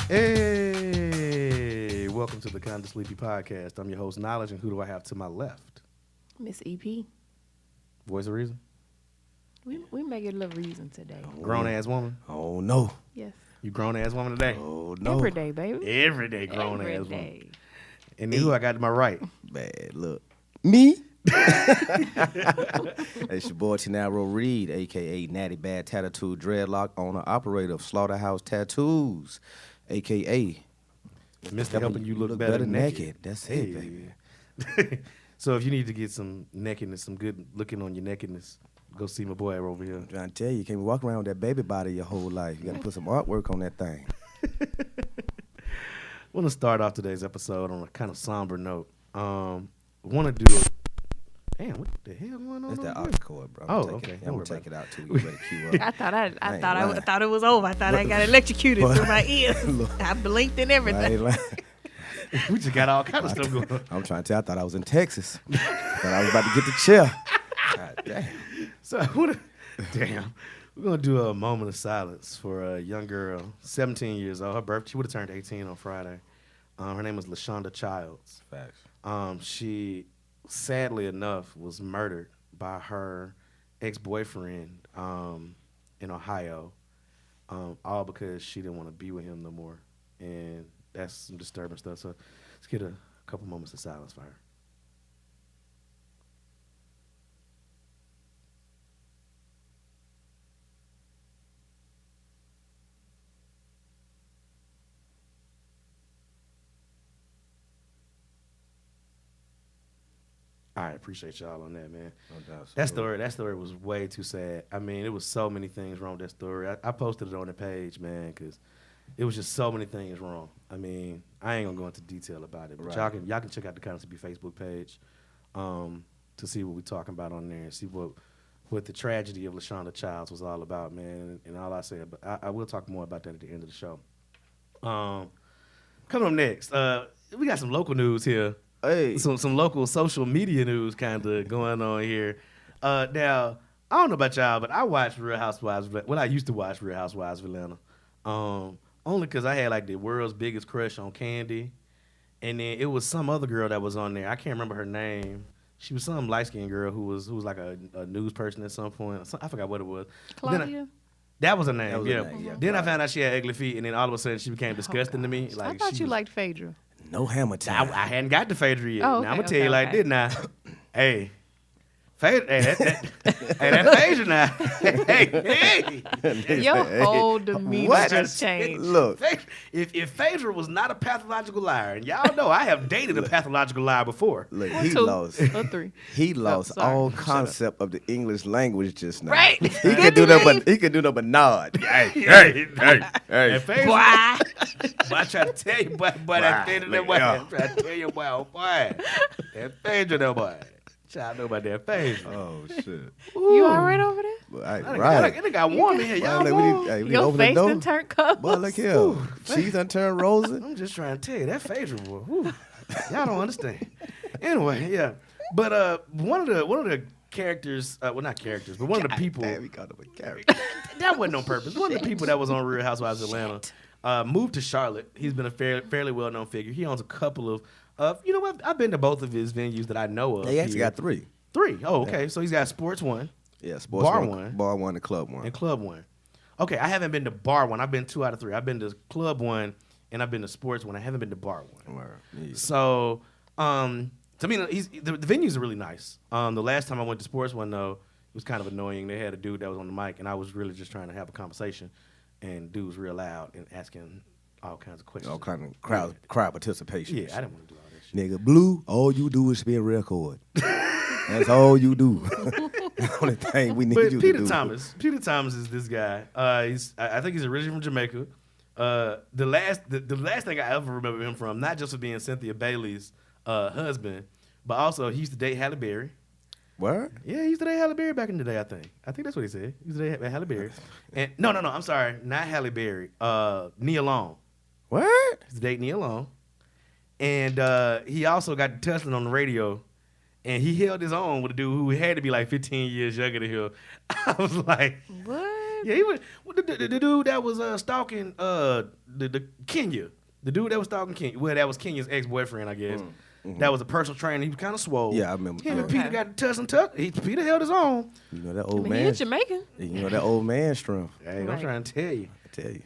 Hey, welcome to the Kinda Sleepy Podcast. I'm your host, Knowledge, and who do I have to my left? Miss EP. Voice of reason? We make it a little reason today. Grown-ass woman? Oh, no. Yes. You grown-ass woman today? Oh, no. Every day, baby. Every day grown-ass Every woman. day. And who I got to my right? Bad look. Me? It's your boy, Tenaro Reed, a.k.a. Natty Bad Tattoo Dreadlock, owner, operator of Slaughterhouse Tattoos, a.k.a. Mr. Helping you look better naked. That's it, baby. So if you need to get some nakedness, some good looking on your nakedness, go see my boy over here. I'm trying to tell you, you can't walk around with that baby body your whole life. You got to put some artwork on that thing. I want to start off today's episode on a kind of somber note. I want to do a... Damn, what the hell going on? That's that over aux cord, bro. Oh, okay. I'm going to take it out, too. You better queue up. I lying. thought it was over. I thought I got electrocuted through my ears. I blinked and I everything. ain't lying. We just got all kind of stuff going on. I'm trying to tell you, I thought I was in Texas. Thought I was about to get the chair. God damn. So damn, we're gonna do a moment of silence for a young girl, 17 years old. Her birthday, she would have turned 18 on Friday. Her name was LaShonda Childs. Facts. She, sadly enough, was murdered by her ex-boyfriend in Ohio, all because she didn't want to be with him no more, and that's some disturbing stuff. So let's get a couple moments of silence for her. I appreciate y'all on that, man. No doubt. That story was way too sad. I mean, it was so many things wrong with that story. I posted it on the page, man, because it was just so many things wrong. I mean, I ain't gonna go into detail about it, but Right. y'all can check out the Kinda Sleepy Facebook page to see what we're talking about on there and see what the tragedy of LaShonda Childs was all about, man. And all I said, but I will talk more about that at the end of the show. Coming up next, we got some local news here. Hey. Some local social media news kind of going on here. Now, I don't know about y'all, but I watched Real Housewives. Well, I used to watch Real Housewives of Atlanta. Only because I had like the world's biggest crush on Candy. And then it was some other girl that was on there. I can't remember her name. She was some light-skinned girl who was like a news person at some point. I forgot what it was. Claudia? That was her name, That was yeah. her name, yeah. Then I found out she had ugly feet, and then all of a sudden she became disgusting to me. Like I thought she you was- liked Phaedra. No hammer time. I hadn't got to Phaedra yet. Oh, Now, I'm okay, going to tell you like okay. this now. Hey. Phaedra, that Phaedra now. hey. Your whole demeanor What? just changed. Look. Phaedra, if Phaedra was not a pathological liar, and y'all know I have dated a pathological liar before. Look, One, he two, lost. or three. He lost sorry. all Shut concept of the English language just now. Right. He could do nothing but nod. Hey. And Phaedra, Boy. I try to tell you, boy, that Phaedra, that boy. I try to tell you, boy, that Phaedra, that boy. Child know about that Phaedra. Oh, shit. You all right over there? Well, Right. It got warm in here. Y'all Well, warm? we need to Your open the face door. done turned colors. Boy, look here. She's done turned rosy. I'm just trying to tell you, that Phaedra, boy. Whew, y'all don't understand. Anyway, yeah. But one of the characters, well, not characters, but one of the people, Damn, we called him a character. that wasn't on purpose. One of the people that was on Real Housewives of Atlanta moved to Charlotte. He's been a fairly well-known figure. He owns a couple of, you know what? I've been to both of his venues that I know of. He actually here. got three. Three. Oh, okay. So he's got Sports One Yeah, sports Bar one, one. Bar one, and club one. and Club One. Okay, I haven't been to Bar One. I've been 2 out of 3. I've been to Club One and I've been to Sports One. I haven't been to Bar One. Word. Yeah. So, to me, the venues are really nice. The last time I went to Sports One, though, it was kind of annoying. They had a dude that was on the mic, and I was really just trying to have a conversation, and dude was real loud and asking all kinds of questions. All kind of crowd participation. Yeah, I didn't want to do all that shit. Nigga, Blue, all you do is spin record. That's all you do. The only thing we need But you Peter to do. Thomas is this guy. I think he's originally from Jamaica. The last thing I ever remember him from, not just for being Cynthia Bailey's husband, but also he used to date Halle Berry. Word? Yeah, he used to date Halle Berry back in the day, I think. I think that's what he said. He used to date Halle Berry. And no, I'm sorry. Not Halle Berry. Nia Long. Word? He used to date Nia Long. And he also got to tussling on the radio. And he held his own with a dude who had to be like 15 years younger than him. I was like, What? Yeah, he was the dude that was stalking the Kenya. The dude that was stalking Kenya. Well, that was Kenya's ex-boyfriend, I guess. That was a personal trainer. He was kind of swole. Yeah, I remember. Him and Okay. Peter got to touch and tuck. Peter held his own. You know that old He man. is Jamaican. You know that old man strength. Hey, I'm Right. trying to tell you. I tell you.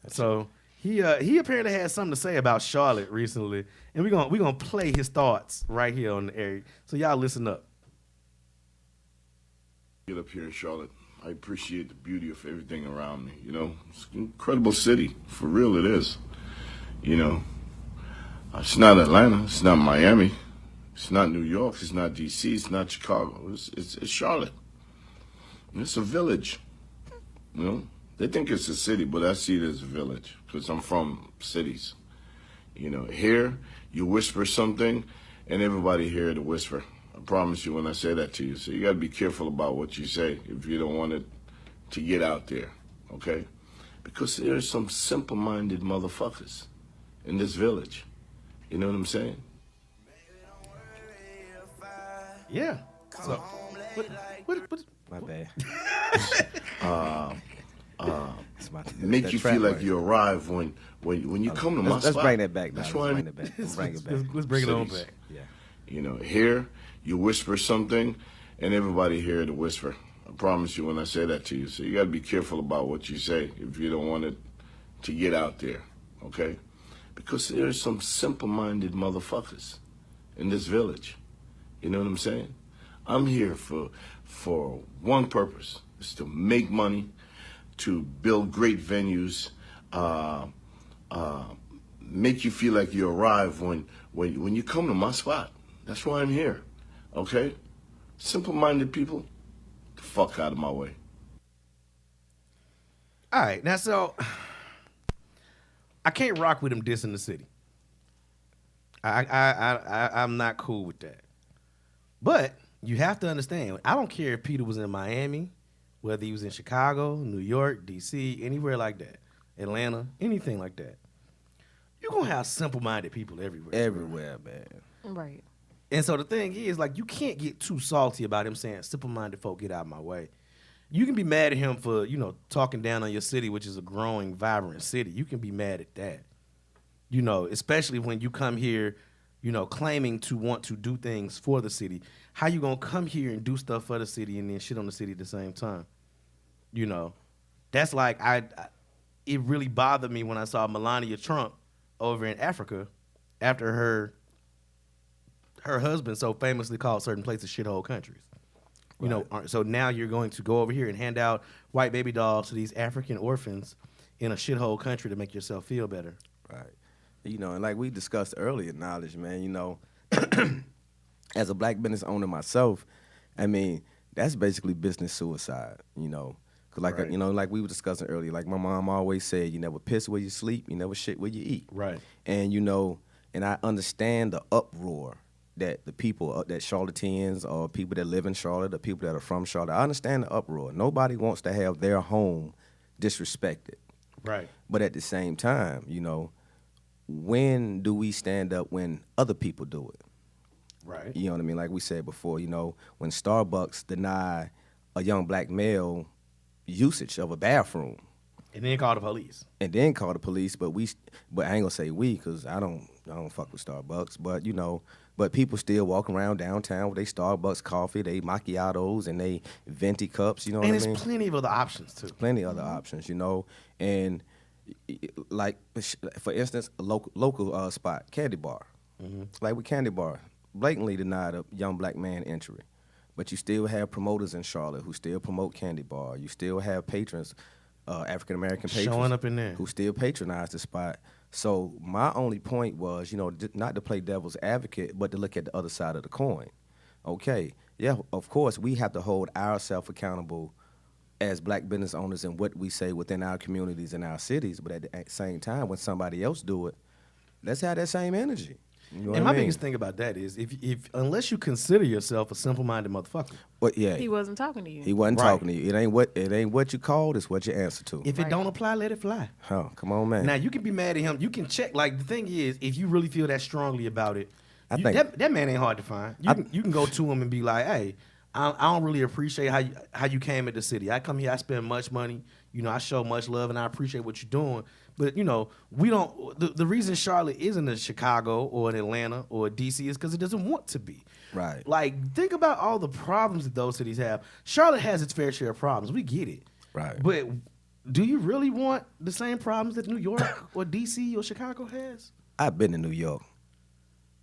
So he apparently had something to say about Charlotte recently, and we're gonna play his thoughts right here on the air. So y'all listen up. Get up here in Charlotte. I appreciate the beauty of everything around me. You know, it's an incredible city. For real, it is. You know, it's not Atlanta. It's not Miami. It's not New York. It's not D.C. It's not Chicago. It's Charlotte. It's a village. You know, they think it's a city, but I see it as a village because I'm from cities. You know, here you whisper something, and everybody hear the whisper. I promise you when I say that to you. So you got to be careful about what you say if you don't want it to get out there, okay? Because there's some simple-minded motherfuckers in this village. You know what I'm saying? Yeah. So what My bad. It's my- Make that you trap feel like right. you arrive when you come to my Let's spot. bring that back. That's Let's why bring it back. Let's bring it back. let's bring it on Cities. back. Yeah. You know, here you whisper something, and everybody hear the whisper. I promise you when I say that to you. So you got to be careful about what you say if you don't want it to get out there, okay? Because there's some simple-minded motherfuckers in this village. You know what I'm saying? I'm here for one purpose: is to make money, to build great venues, make you feel like you arrive when you come to my spot. That's why I'm here, okay? Simple-minded people, get the fuck out of my way. All right, now so I can't rock with him dissing the city. I'm not cool with that. But you have to understand, I don't care if Peter was in Miami, whether he was in Chicago, New York, D.C., anywhere like that, Atlanta, anything like that. You're going to have simple-minded people everywhere. Everywhere, man. Right. And so the thing is, like, you can't get too salty about him saying, simple-minded folk, get out of my way. You can be mad at him for, talking down on your city, which is a growing, vibrant city. You can be mad at that. Especially when you come here, claiming to want to do things for the city. How you going to come here and do stuff for the city and then shit on the city at the same time? That's like, it really bothered me when I saw Melania Trump over in Africa after her husband so famously called certain places shithole countries. So now you're going to go over here and hand out white baby dolls to these African orphans in a shithole country to make yourself feel better. Right. And like we discussed earlier, knowledge, man, as a black business owner myself, I mean, that's basically business suicide, Cause like, Right. like we were discussing earlier, like my mom always said, you never piss where you sleep, you never shit where you eat. Right. And, and I understand the uproar that the people, that Charlotteans or people that live in Charlotte or people that are from Charlotte, I understand the uproar. Nobody wants to have their home disrespected. Right. But at the same time, when do we stand up when other people do it? Right. You know what I mean? Like we said before, when Starbucks deny a young black male usage of a bathroom, And then call the police. and then call the police, but I ain't gonna say we, cause I don't fuck with Starbucks, but people still walk around downtown with they Starbucks coffee, they macchiatos, and they venti cups. You know And what I there's mean? plenty of other options, too. Plenty of other options, and like for instance, a local spot, Candy Bar, like with Candy Bar, blatantly denied a young black man entry, but you still have promoters in Charlotte who still promote Candy Bar. You still have patrons, African American patrons Showing up in there. who still patronize the spot. So my only point was, not to play devil's advocate, but to look at the other side of the coin. Okay, yeah, of course we have to hold ourselves accountable as black business owners and what we say within our communities and our cities, but at the same time, when somebody else do it, let's have that same energy. You know And what my I mean? biggest thing about that is, if unless you consider yourself a simple-minded motherfucker, But yeah, He wasn't talking to you. he wasn't Right. talking to you. It ain't what you called, it's what you answer to. if it Right. don't apply, let it fly. Oh, come on, man. Now, you can be mad at him. You can check. Like, the thing is, if you really feel that strongly about it, I think- that man ain't hard to find. You can go to him and be like, hey, I don't really appreciate how you came at the city. I come here, I spend much money. I show much love, and I appreciate what you're doing. But we don't. The reason Charlotte isn't a Chicago or an Atlanta or a DC is because it doesn't want to be. Right. Like, think about all the problems that those cities have. Charlotte has its fair share of problems. We get it. Right. But do you really want the same problems that New York or DC or Chicago has? I've been to New York.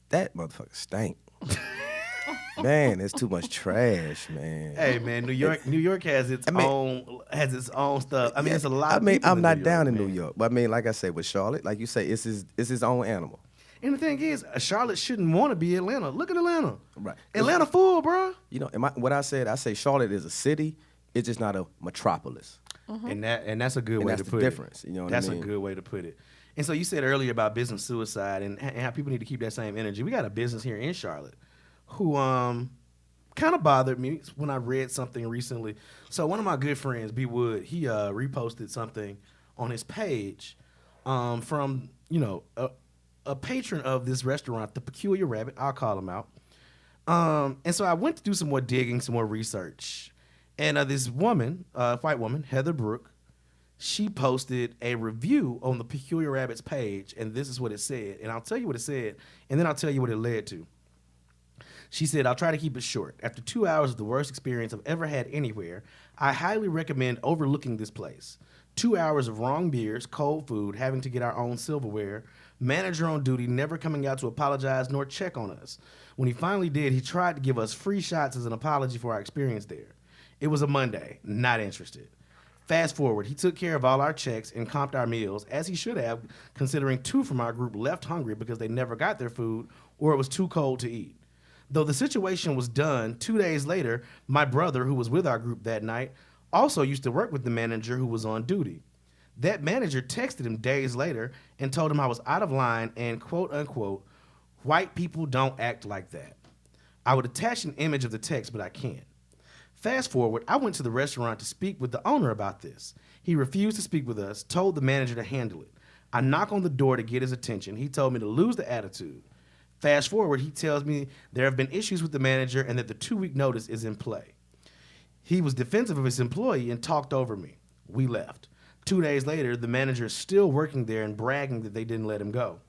That motherfucker stank. Man, it's too much trash, man. Hey, man, New York has its own stuff. I mean, it's a lot. I Of mean, people I'm in not New down York, in man. New York, but I mean, like I said, with Charlotte, like you say, it's his own animal. And the thing is, Charlotte shouldn't want to be Atlanta. Look at Atlanta. Right. Atlanta full, bro. What I say Charlotte is a city. It's just not a metropolis. And that's a good way to put it. That's the difference. You know what I mean? That's a good way to put it. And so you said earlier about business suicide and how people need to keep that same energy. We got a business here in Charlotte who kind of bothered me when I read something recently. So one of my good friends, B Wood, he reposted something on his page from a patron of this restaurant, the Peculiar Rabbit. I'll call him out. And so I went to do some more digging, some more research. And this woman, white woman, Heather Brooke, she posted a review on the Peculiar Rabbit's page, and this is what it said. And I'll tell you what it said, and then I'll tell you what it led to. She said, I'll try to keep it short. After 2 hours of the worst experience I've ever had anywhere, I highly recommend overlooking this place. 2 hours of wrong beers, cold food, having to get our own silverware, manager on duty never coming out to apologize nor check on us. When he finally did, he tried to give us free shots as an apology for our experience there. It was a Monday, not interested. Fast forward, he took care of all our checks and comped our meals, as he should have, considering 2 from our group left hungry because they never got their food or it was too cold to eat. Though the situation was done, 2 days later, my brother, who was with our group that night, also used to work with the manager who was on duty. That manager texted him days later and told him I was out of line and, quote unquote, white people don't act like that. I would attach an image of the text, but I can't. Fast forward, I went to the restaurant to speak with the owner about this. He refused to speak with us, told the manager to handle it. I knock on the door to get his attention. He told me to lose the attitude. Fast forward, he tells me there have been issues with the manager and that the 2-week notice is in play. He was defensive of his employee and talked over me. We left. 2 days later, the manager is still working there and bragging that they didn't let him go.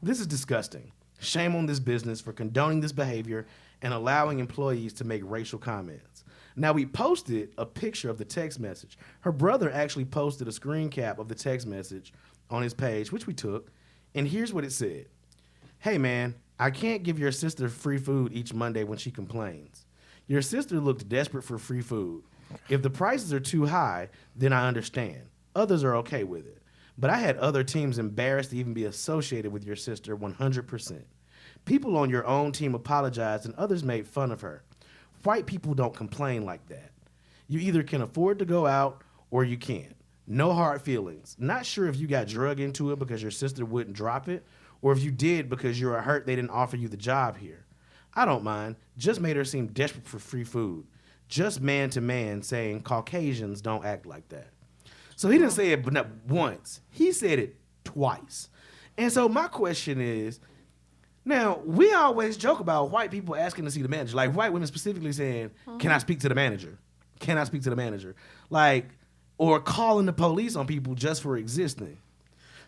This is disgusting. Shame on this business for condoning this behavior and allowing employees to make racial comments. Now, we posted a picture of the text message. Her brother actually posted a screen cap of the text message on his page, which we took, and here's what it said. Hey, man, I can't give your sister free food each Monday when she complains. Your sister looked desperate for free food. If the prices are too high, then I understand. Others are okay with it. But I had other teams embarrassed to even be associated with your sister 100%. People on your own team apologized and others made fun of her. White people don't complain like that. You either can afford to go out or you can't. No hard feelings. Not sure if you got drug into it because your sister wouldn't drop it, or if you did because you were hurt they didn't offer you the job here. I don't mind. Just made her seem desperate for free food. Just man to man saying Caucasians don't act like that. So he didn't say it but not once. He said it twice. And so my question is, now, we always joke about white people asking to see the manager. Like, white women specifically saying, can I speak to the manager? Can I speak to the manager? Like, or calling the police on people just for existing.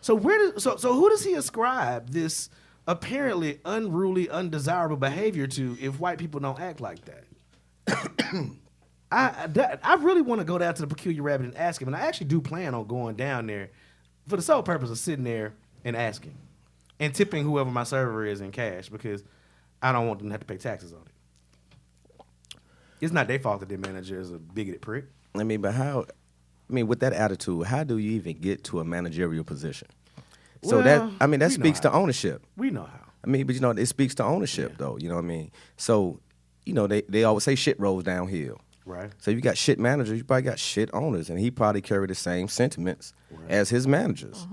So who does he ascribe this apparently unruly, undesirable behavior to if white people don't act like that? I really want to go down to the Peculiar Rabbit and ask him, and I actually do plan on going down there for the sole purpose of sitting there and asking. And tipping whoever my server is in cash because I don't want them to have to pay taxes on it. It's not their fault that their manager is a bigoted prick. I mean, but with that attitude, how do you even get to a managerial position? So Well, that speaks to ownership. We know how. I mean, but it speaks to ownership though. You know what I mean? So, they always say shit rolls downhill. Right. So you got shit managers, you probably got shit owners, and he probably carried the same sentiments as his managers.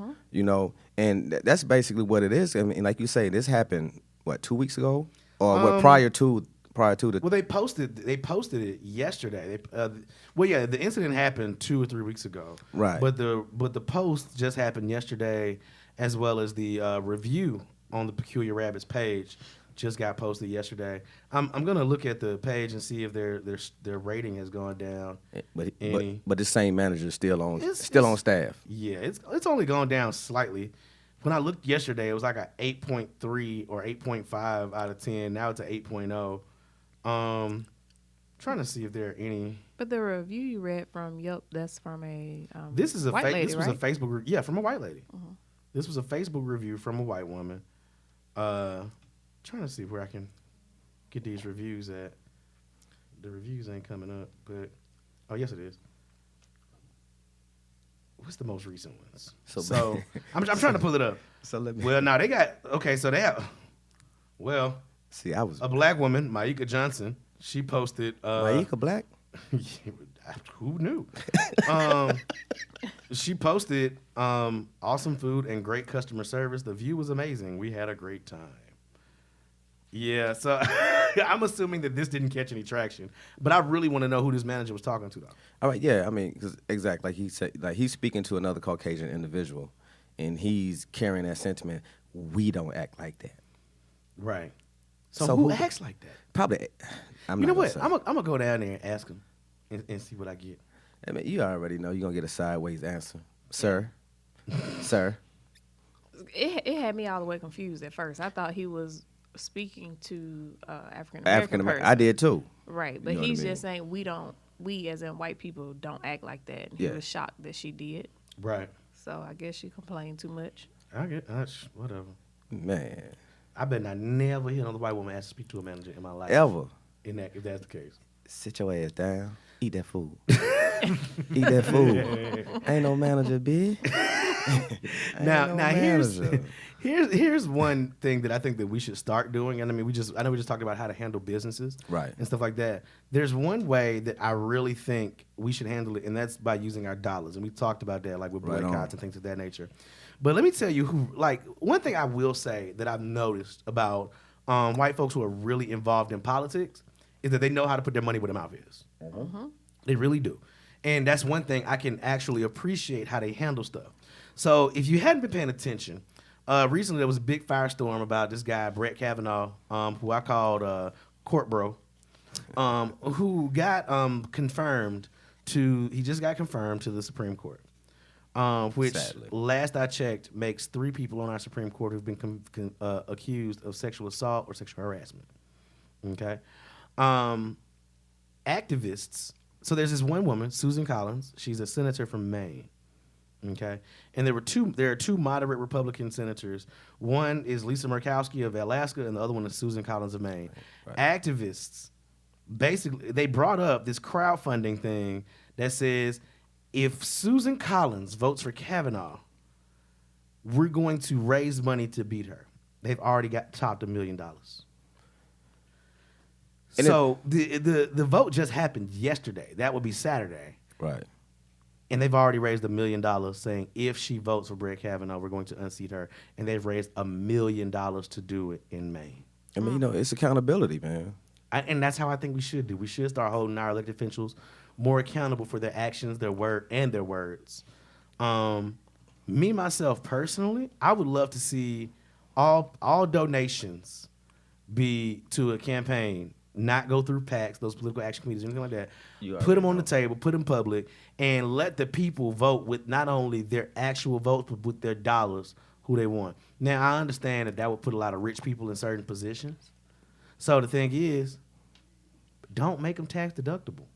And that's basically what it is. I mean, like you say, this happened 2 weeks ago, or prior to the. Well, they posted it yesterday. The incident happened 2 or 3 weeks ago. Right. But the post just happened yesterday, as well as the review on the Peculiar Rabbit's page just got posted yesterday. I'm gonna look at the page and see if their rating has gone down. But the same manager is still on on staff. Yeah, it's only gone down slightly. When I looked yesterday, it was like a 8.3 or 8.5 out of 10. Now it's an 8.0. Trying to see if there are any. But the review you read from Yelp, that's from a This is a white lady, this was right? a Facebook from a white lady. This was a Facebook review from a white woman. Trying to see where I can get these reviews at. The reviews ain't coming up, but oh yes it is. What's the most recent ones? So I'm trying to pull it up. So let me. Well, now they got so they have. Well, See, I was a black woman, Maika Johnson. She posted. Maika Black. Who knew? She posted awesome food and great customer service. The view was amazing. We had a great time. Yeah, so I'm assuming that this didn't catch any traction, but I really want to know who this manager was talking to, though. All right, yeah, I mean, 'cause exactly like he said, like he's speaking to another Caucasian individual, and he's carrying that sentiment. We don't act like that. Right. So who acts like that? Probably. You know what? I'm gonna go down there and ask him and see what I get. I mean, you already know you're gonna get a sideways answer, sir. Sir. It had me all the way confused at first. I thought he was speaking to African African American. I did too. Right, but You know what he's I mean? just saying we as in white people don't act like that. And Yeah. He was shocked that she did. Right. So I guess she complained too much. I get whatever. Man, I bet I never hear another white woman ask to speak to a manager in my life. ever If that's the case. sit your ass down. Eat that food. Eat that food. Ain't no manager, bitch. Now here's one thing that I think that we should start doing, and I mean I know we just talked about how to handle businesses, Right. and stuff like that. There's one way that I really think we should handle it, and that's by using our dollars. And we talked about that, like with Right on. boycotts and things of that nature. But let me tell you one thing I will say that I've noticed about white folks who are really involved in politics is that they know how to put their money where their mouth is. They really do. And that's one thing I can actually appreciate how they handle stuff. So if you hadn't been paying attention, recently there was a big firestorm about this guy, Brett Kavanaugh, who I called Court Bro, who got confirmed he just got confirmed to the Supreme Court, which Sadly. last I checked makes 3 people on our Supreme Court who've been accused of sexual assault or sexual harassment. Okay? Activists. So there's this one woman, Susan Collins. She's a senator from Maine. Okay, and there are 2 moderate Republican senators. One is Lisa Murkowski of Alaska, and the other one is Susan Collins of Maine. Right. Activists, basically, they brought up this crowdfunding thing that says if Susan Collins votes for Kavanaugh, we're going to raise money to beat her. They've already topped $1 million. So the vote just happened yesterday. That would be Saturday. Right. And they've already raised $1 million saying if she votes for Brett Kavanaugh, we're going to unseat her. And they've raised $1 million to do it in Maine. I mean, it's accountability, man. And that's how I think we should do. We should start holding our elected officials more accountable for their actions, their words. Me, myself, personally, I would love to see all donations be to a campaign, not go through PACs, those political action committees, anything like that. Put them on the table, put them public, and let the people vote with not only their actual votes, but with their dollars, who they want. Now, I understand that would put a lot of rich people in certain positions. So the thing is, don't make them tax deductible.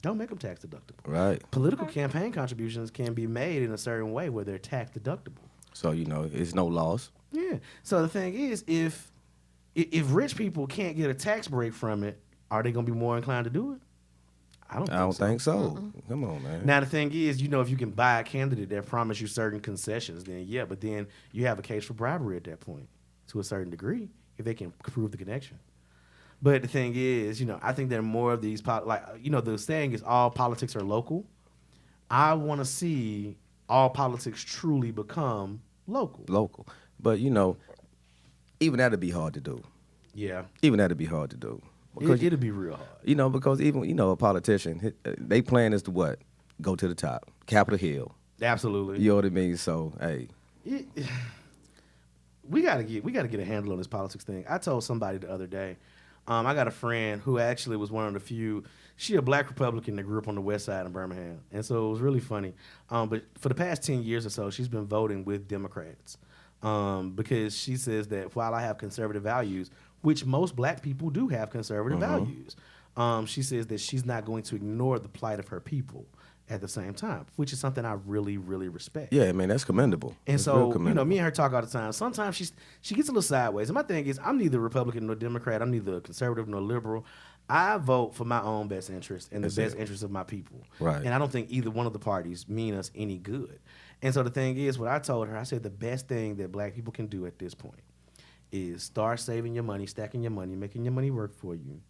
Don't make them tax deductible. Right. Political campaign contributions can be made in a certain way where they're tax deductible. So, it's no loss. Yeah. So the thing is, if rich people can't get a tax break from it, are they going to be more inclined to do it? I don't think so. Come on, man. Now, the thing is, if you can buy a candidate that promise you certain concessions, then yeah, but then you have a case for bribery at that point to a certain degree if they can prove the connection. But the thing is, I think there are more of these, the saying is all politics are local. I want to see all politics truly become local. Local. But, even that'd be hard to do. Yeah. Even that'd be hard to do. Because it'd be real hard. Because even, a politician, they plan is to what? Go to the top. Capitol Hill. Absolutely. You know what I mean? So, hey. we gotta get a handle on this politics thing. I told somebody the other day. I got a friend who actually was one of the few. She a black Republican that grew up on the west side of Birmingham, and so it was really funny. But for the past 10 years or so, she's been voting with Democrats because she says that while I have conservative values, which most black people do have conservative values, she says that she's not going to ignore the plight of her people at the same time, which is something I really, really respect. Yeah, man, that's commendable. And That's so, real commendable. me and her talk all the time. Sometimes she gets a little sideways. And my thing is, I'm neither Republican nor Democrat. I'm neither conservative nor liberal. I vote for my own best interest and the best interest of my people. Right. And I don't think either one of the parties mean us any good. And so the thing is, what I told her, I said the best thing that black people can do at this point is start saving your money, stacking your money, making your money work for you.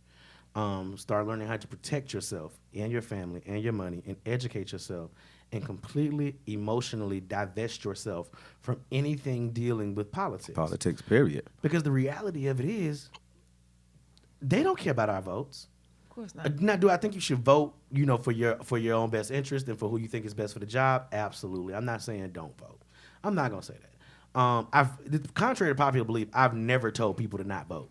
Start learning how to protect yourself and your family and your money and educate yourself and completely emotionally divest yourself from anything dealing with politics. Politics, period. Because the reality of it is, they don't care about our votes. Of course not. Now, do I think you should vote, for your own best interest and for who you think is best for the job? Absolutely. I'm not saying don't vote. I'm not gonna say that. Contrary to popular belief, I've never told people to not vote.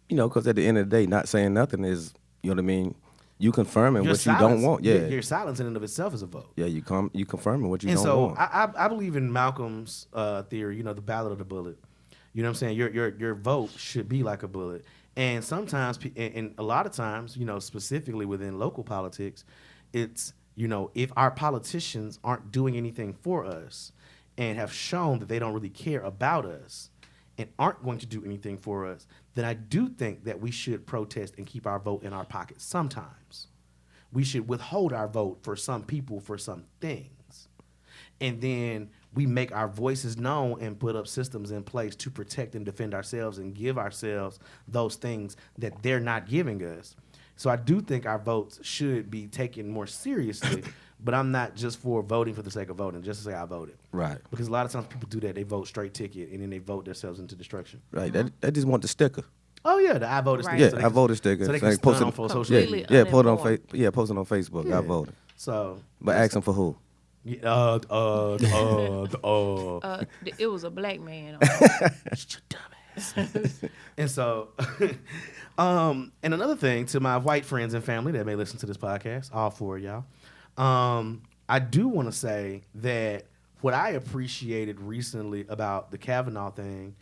Because at the end of the day, not saying nothing is, you know what I mean, you confirming Your what you don't silence- want. your- Yeah. Your silence in and of itself is a vote. Yeah, you confirming what you And don't so want. I believe in Malcolm's theory, the ballot of the bullet. You know what I'm saying? Your vote should be like a bullet. And sometimes, and a lot of times, specifically within local politics, it's, if our politicians aren't doing anything for us and have shown that they don't really care about us and aren't going to do anything for us, then I do think that we should protest and keep our vote in our pockets sometimes. We should withhold our vote for some people for some things. And then we make our voices known and put up systems in place to protect and defend ourselves and give ourselves those things that they're not giving us. So I do think our votes should be taken more seriously, but I'm not just for voting for the sake of voting, just to say I voted. Right. Because a lot of times people do that. They vote straight ticket, and then they vote themselves into destruction. Right. They just want the sticker. Oh, yeah, the I voted Right. sticker. Yeah, so they I can- voted sticker. So they So can they stun post it- on for social Completely media. Yeah, post it on uninformed. post it on Facebook. I Yeah. voted. So, But ask them for who? yeah, It was a black man. Shut your dumbass. And so, and another thing to my white friends and family that may listen to this podcast, all four of y'all, I do want to say that what I appreciated recently about the Kavanaugh thing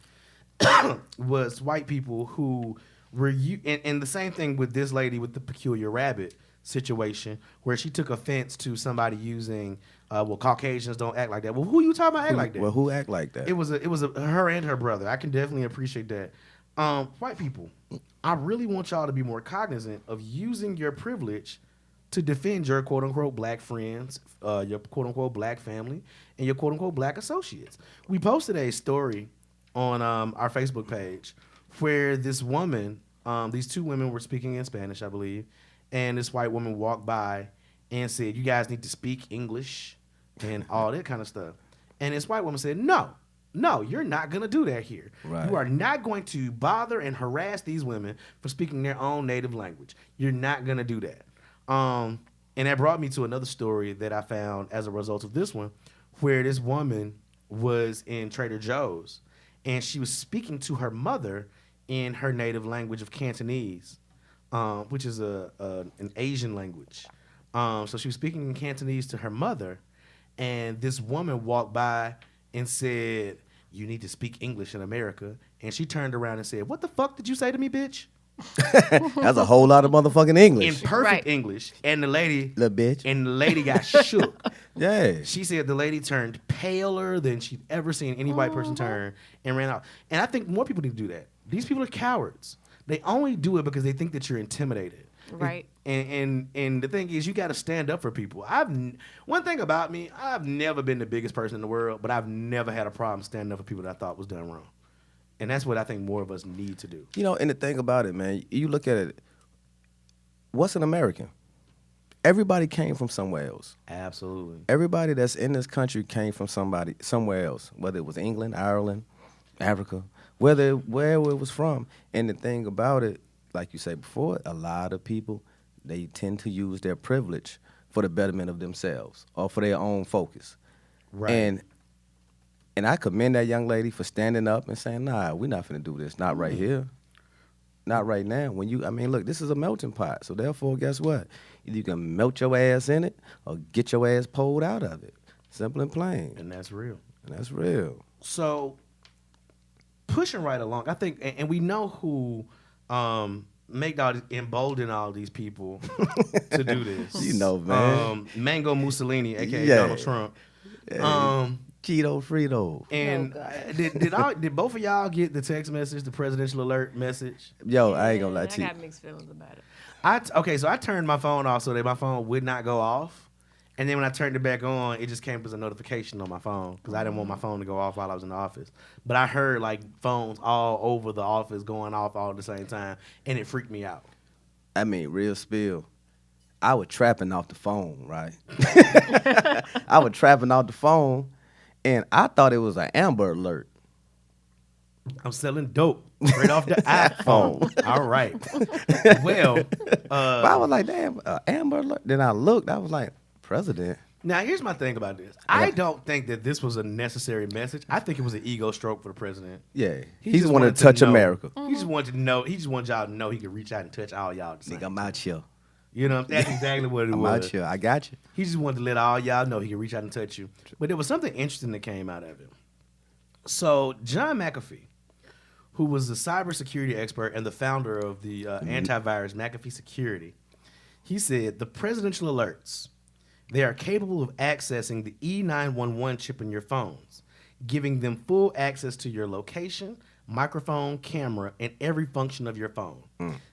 was white people who were and the same thing with this lady with the peculiar rabbit situation, where she took offense to somebody using, Caucasians don't act like that. Well, who you talking about act like that? Well, who act like that? It was her and her brother. I can definitely appreciate that. White people, I really want y'all to be more cognizant of using your privilege to defend your quote unquote black friends, your quote unquote black family, and your quote unquote black associates. We posted a story on our Facebook page where this woman, these two women were speaking in Spanish, I believe, and this white woman walked by and said, "You guys need to speak English," and all that kind of stuff. And this white woman said, No, you're not going to do that here. Right. You are not going to bother and harass these women for speaking their own native language. You're not going to do that. And that brought me to another story that I found as a result of this one, where this woman was in Trader Joe's, and she was speaking to her mother in her native language of Cantonese, which is an Asian language. So she was speaking in Cantonese to her mother, and this woman walked by and said, "You need to speak English in America." And she turned around and said, "What the fuck did you say to me, bitch?" That's a whole lot of motherfucking In English. perfect Right. English. And the lady Little bitch. got shook. Yeah. She said the lady turned paler than she'd ever seen any white person turn and ran out. And I think more people need to do that. These people are cowards. They only do it because they think that you're intimidated. Right. And the thing is, you got to stand up for people. One thing about me, I've never been the biggest person in the world, but I've never had a problem standing up for people that I thought was done wrong. And that's what I think more of us need to do. And the thing about it, man, you look at it, what's an American? Everybody came from somewhere else. Absolutely. Everybody that's in this country came from somewhere else, whether it was England, Ireland, Africa, where it was from. And the thing about it, like you said before, a lot of people, they tend to use their privilege for the betterment of themselves or for their own focus. Right. And And I commend that young lady for standing up and saying, nah, we're not finna do this. Not right here. Not right now. Look, this is a melting pot. So therefore, guess what? Either you can melt your ass in it or get your ass pulled out of it. Simple and plain. And that's real. So, pushing right along, I think, and we know who embolden all these people to do this. You know, man. Mango Mussolini, a.k.a. Yeah. Donald Trump. Cheeto Frito. And did both of y'all get the text message, the presidential alert message? Yo, I ain't gonna lie to you. I got mixed feelings about it. So I turned my phone off so that my phone would not go off. And then when I turned it back on, it just came as a notification on my phone because I didn't want my phone to go off while I was in the office. But I heard like phones all over the office going off all at the same time, and it freaked me out. I mean, real spill. I was trapping off the phone, right? I was trapping off the phone, and I thought it was an Amber Alert. I'm selling dope straight off the iPhone. All right. Well, But I was like, damn, Amber Alert. Then I looked, I was like, President. now here's my thing about this. I don't think that this was a necessary message. I think it was an ego stroke for the president. Yeah, He he just wanted to touch know. America. He just wanted to know. He just wanted y'all to know he could reach out and touch all y'all. At the same Nigga, I'm out here. You know, that's exactly what it I'm was. out here. I got you. He just wanted to let all y'all know he could reach out and touch you. But there was something interesting that came out of it. So John McAfee, who was the cybersecurity expert and the founder of the antivirus McAfee Security, he said the presidential alerts, they are capable of accessing the E911 chip in your phones, giving them full access to your location, microphone, camera, and every function of your phone.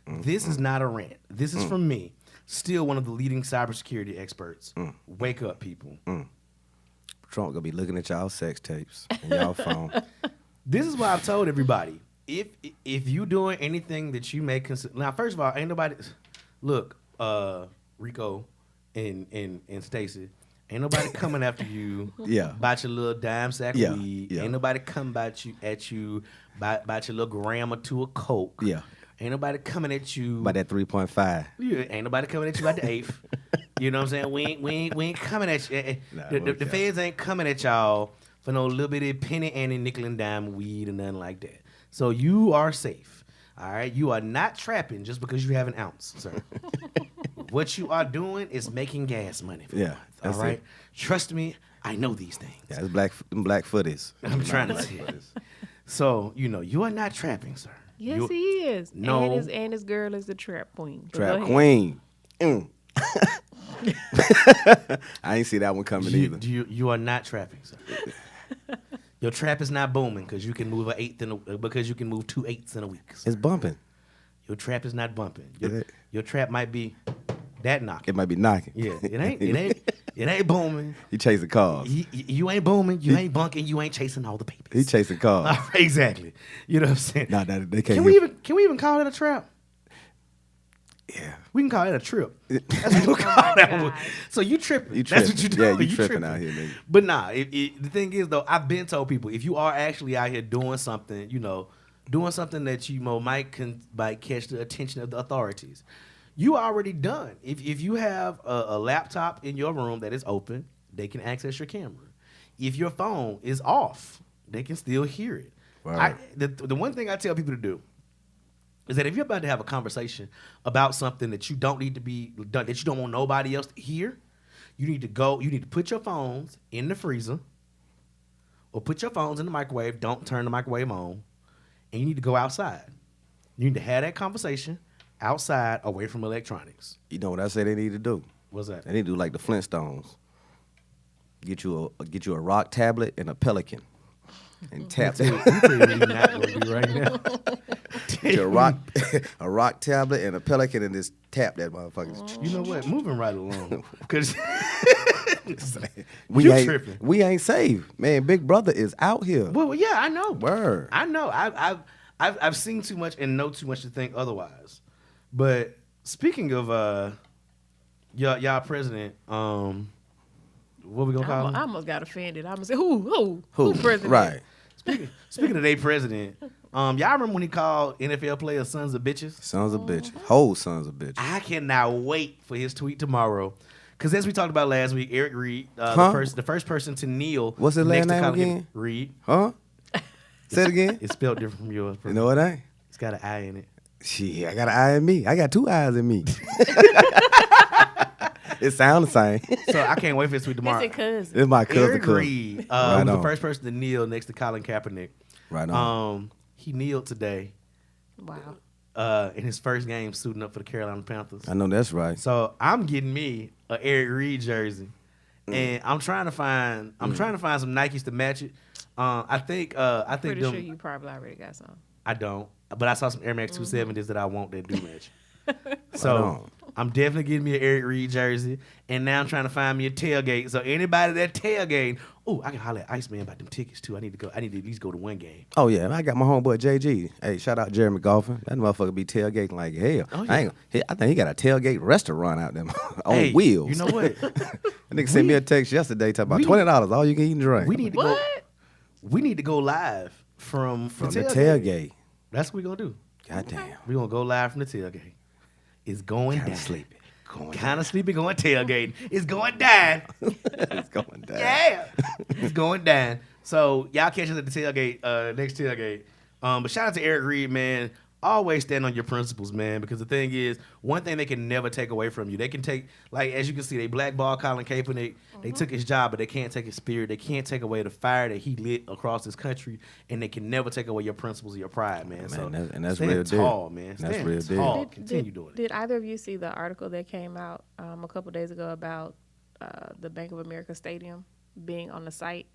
This is not a rant. This is from me, still one of the leading cybersecurity experts. Wake up, people. Trump gonna be looking at y'all sex tapes and y'all phone. This is why I've told everybody, if you doing anything that you may consider. Now, first of all, ain't nobody. Look, Rico and Stacy, ain't nobody coming after you. Yeah. About your little dime sack Yeah, of weed. yeah. Ain't nobody coming at you about your little gram or two of coke. Yeah. Ain't nobody coming at you. By that 3.5. Yeah, ain't nobody coming at you about the eighth. You know what I'm saying? We ain't coming at you. Nah, The feds ain't coming at y'all for no little bitty penny ante nickel and dime weed or nothing like that. So you are safe. All right, you are not trapping just because you have an ounce, sir. What you are doing is making gas money. For Yeah, once, that's all right. it. Trust me, I know these things. Yeah, it's black footies. I'm trying to tell you. So you are not trapping, sir. Yes, You- he is. No. And his girl is the trap queen. So Trap go ahead. queen. I ain't see that one coming either. You are not trapping, sir. Your trap is not booming because you can move because you can move 2 8s in a week. It's bumping. Your trap is not bumping. Is it? Your trap might be that knocking. It might be knocking. Yeah, it ain't booming. He chasing cars. You ain't booming. You ain't bunking. You ain't chasing all the papers. He chasing cars. Exactly. You know what I'm saying? Nah, they can't. Can we even call it a trap? Yeah. We can call it a trip. That's what we'll call that one. So you tripping. You That's tripping. what you doing. Yeah, you tripping out here, nigga. But nah, the thing is though, I've been told people if you are actually out here doing something, doing something that you might catch the attention of the authorities, you already done. If you have a laptop in your room that is open, they can access your camera. If your phone is off, they can still hear it. Right. The one thing I tell people to do is that if you're about to have a conversation about something that you don't need to be done, that you don't want nobody else to hear, you need to put your phones in the freezer or put your phones in the microwave. Don't turn the microwave on. And you need to go outside. You need to have that conversation outside away from electronics. You know what I say they need to do? What's that? They need to do like the Flintstones. Get you a rock tablet and a pelican. And tap You that. tell you what you're not going to do right now. Get you a rock tablet and a pelican and just tap that motherfucker. You know what? Moving right along. Because We you ain't tripping. we ain't safe, man. Big Brother is out here. Well, yeah, I know. Word. I know. I've seen too much and know too much to think otherwise. But speaking of y'all president, what we gonna call I him? almost got offended. I almost said, who president? Right. Speaking of their president, y'all remember when he called NFL players sons of bitches? Sons of bitches. Whole sons of bitches. I cannot wait for his tweet tomorrow, Because as we talked about last week, Eric Reed, the first person to kneel. What's his next last to name Colin again? Reed. Huh? Say it again. It's spelled different from yours. Bro. No, it ain't. It's got an I in it. Shit, I got an eye in me. I got 2 eyes in me. It sounds the same. So I can't wait for this week tomorrow. It's a cousin. It's my cousin. Eric Reed Right was the on. first person to kneel next to Colin Kaepernick. Right on. He kneeled today Wow. in his first game suiting up for the Carolina Panthers. I know that's right. So I'm getting me a Eric Reed jersey, and I'm trying to find some Nikes to match it. I think Pretty them, sure you probably already got some. I don't, but I saw some Air Max 270s that I want that do match. So Right on. I'm definitely getting me an Eric Reed jersey, and now I'm trying to find me a tailgate. So anybody that tailgate, I can holler at Iceman about them tickets too. I need to at least go to one game. Oh yeah, I got my homeboy JG. Hey, shout out Jeremy Golfin. That motherfucker be tailgating like hell. Oh, yeah. I think he got a tailgate restaurant out there on Hey, wheels. You know what? That nigga sent me a text yesterday talking about $20 all you can eat and drink. We need to go. We need to go live from from the the tailgate. tailgate. That's what we're gonna do. God damn. We're gonna go live from the tailgate. It's going Kinda down. sleepy. Kind of sleepy going tailgating. It's going down. It's going down. Yeah. It's going down. So y'all catch us at the tailgate, next tailgate. But shout out to Eric Reed, man. Always stand on your principles, man, because the thing is, one thing they can never take away from you. They can take, like, as you can see, they blackball Colin Kaepernick. They took his job, but they can't take his spirit. They can't take away the fire that he lit across this country, and they can never take away your principles or your pride, man. So that's stand real deal. tall, man. That's Stand real deal. tall. Continue doing it. Did either of you see the article that came out a couple days ago about the Bank of America Stadium being on the site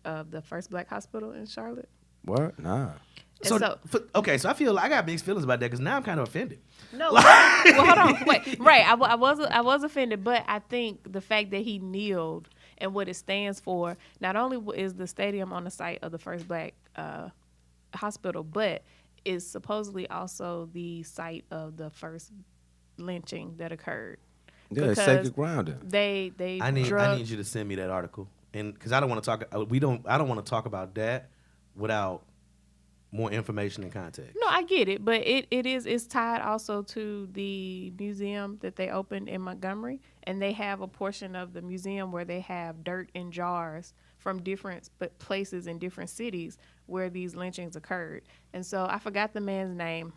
of the first black hospital in Charlotte? What? Nah. So I feel like I got mixed feelings about that because now I'm kind of offended. No, well, hold on, wait, right? I was offended, but I think the fact that he kneeled and what it stands for. Not only is the stadium on the site of the first black hospital, but is supposedly also the site of the first lynching that occurred. Yeah, it's sacred ground. They I need you to send me that article, and because I don't want to talk. I don't want to talk about that without more information and context. No, I get it, but it's tied also to the museum that they opened in Montgomery, and they have a portion of the museum where they have dirt in jars from different places in different cities where these lynchings occurred. And so I forgot the man's name.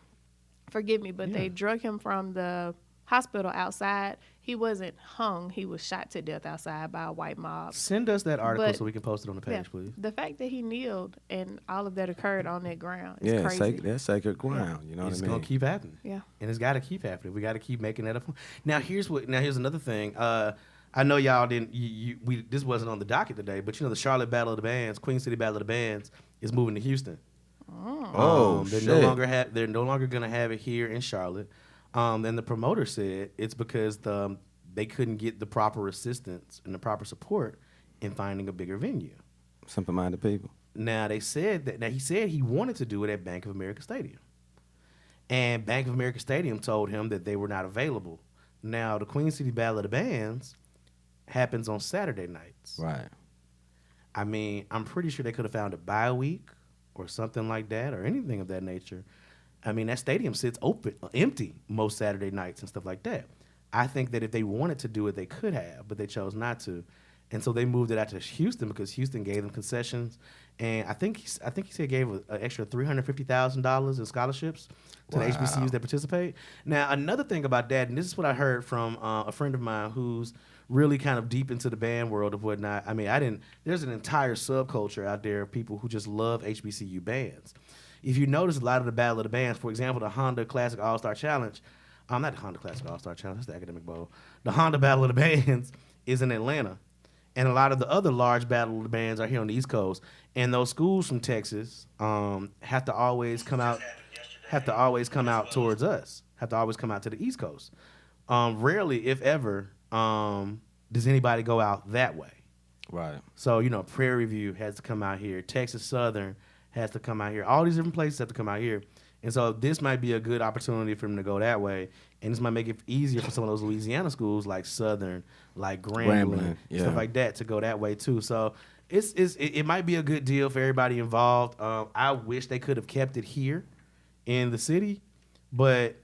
Forgive me, but they drug him from the hospital outside. He wasn't hung. He was shot to death outside by a white mob. Send us that article so we can post it on the page, please. The fact that he kneeled and all of that occurred on that ground is crazy. That's sacred ground. You know what I mean? It's gonna keep happening. Yeah, and it's got to keep happening. We got to keep making that up. Now here's another thing. I know y'all didn't. This wasn't on the docket today, but the Charlotte Battle of the Bands, Queen City Battle of the Bands, is moving to Houston. They're shit. They're no longer gonna have it here in Charlotte. And the promoter said it's because they couldn't get the proper assistance and the proper support in finding a bigger venue. Simple-minded people. Now he said he wanted to do it at Bank of America Stadium, and Bank of America Stadium told him that they were not available. Now the Queen City Battle of the Bands happens on Saturday nights. Right. I mean, I'm pretty sure they could have found a bye week or something like that, or anything of that nature. I mean, that stadium sits empty most Saturday nights and stuff like that. I think that if they wanted to do it, they could have, but they chose not to. And so they moved it out to Houston because Houston gave them concessions. And I think he said gave an extra $350,000 in scholarships to the HBCUs that participate. Now, another thing about that, and this is what I heard from a friend of mine who's really kind of deep into the band world of whatnot. I mean, there's an entire subculture out there of people who just love HBCU bands. If you notice a lot of the Battle of the Bands, for example, the Honda Classic All-Star Challenge, not the Honda Classic All-Star Challenge, that's the Academic Bowl. The Honda Battle of the Bands is in Atlanta. And a lot of the other large Battle of the Bands are here on the East Coast. And those schools from Texas have to always come out towards us, have to always come out to the East Coast. Rarely, if ever, does anybody go out that way. Right. So, Prairie View has to come out here. Texas Southern has to come out here. All these different places have to come out here. And so this might be a good opportunity for them to go that way. And this might make it easier for some of those Louisiana schools like Southern, like Grambling, stuff like that to go that way too. So it might be a good deal for everybody involved. I wish they could have kept it here in the city. But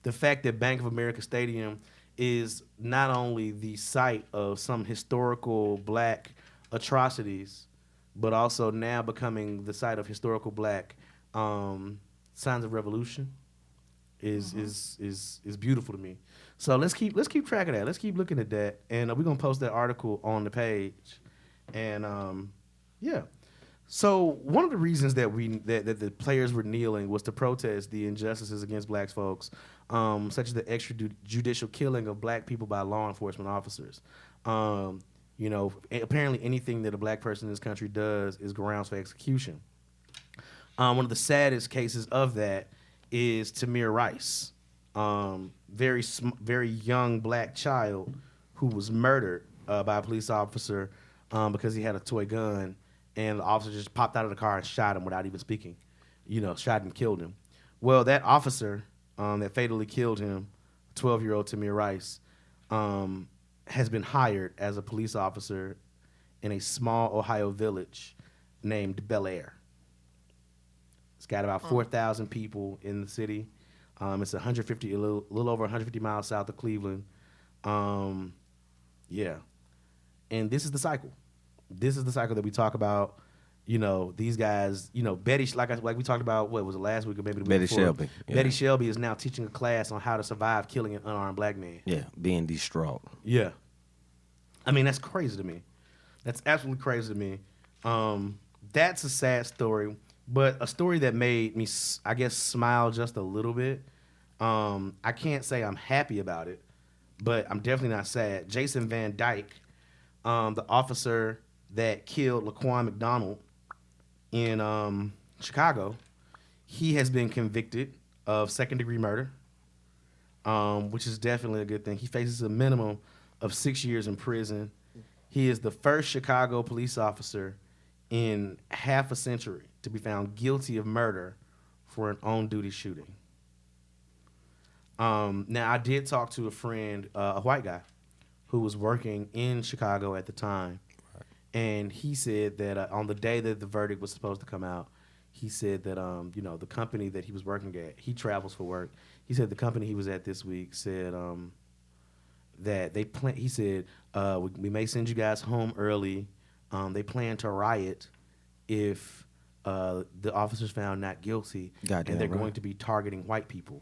the fact that Bank of America Stadium is not only the site of some historical black atrocities, but also now becoming the site of historical black signs of revolution is beautiful to me. So let's keep track of that. Let's keep looking at that, and we're gonna post that article on the page. And yeah. So one of the reasons that that the players were kneeling was to protest the injustices against black folks, such as the extrajudicial killing of black people by law enforcement officers. You know, apparently anything that a black person in this country does is grounds for execution. One of the saddest cases of that is Tamir Rice, very young black child who was murdered by a police officer because he had a toy gun, and the officer just popped out of the car and shot him without even speaking. You know, shot and killed him. Well, that officer that fatally killed him, 12-year-old Tamir Rice, has been hired as a police officer in a small Ohio village named Bel Air. It's got about 4,000 people in the city. It's a little over 150 miles south of Cleveland. Yeah. And this is the cycle. This is the cycle that we talk about. You know, these guys, you know, Betty, like we talked about, what was it, last week or maybe the week Betty before? Shelby. Yeah. Betty Shelby is now teaching a class on how to survive killing an unarmed black man. Yeah, being distraught. Yeah. I mean, that's crazy to me. That's absolutely crazy to me. That's a sad story, but a story that made me, I guess, smile just a little bit. I can't say I'm happy about it, but I'm definitely not sad. Jason Van Dyke, the officer that killed Laquan McDonald in Chicago, he has been convicted of second-degree murder, which is definitely a good thing. He faces a minimum of 6 years in prison. He is the first Chicago police officer in half a century to be found guilty of murder for an on-duty shooting. Now, I did talk to a friend, a white guy, who was working in Chicago at the time, and he said that on the day that the verdict was supposed to come out, he said that you know, the company that he was working at, he travels for work. He said the company he was at this week said that they plan. He said we may send you guys home early. They plan to riot if the officers found not guilty, Goddamn and they're right. going to be targeting white people.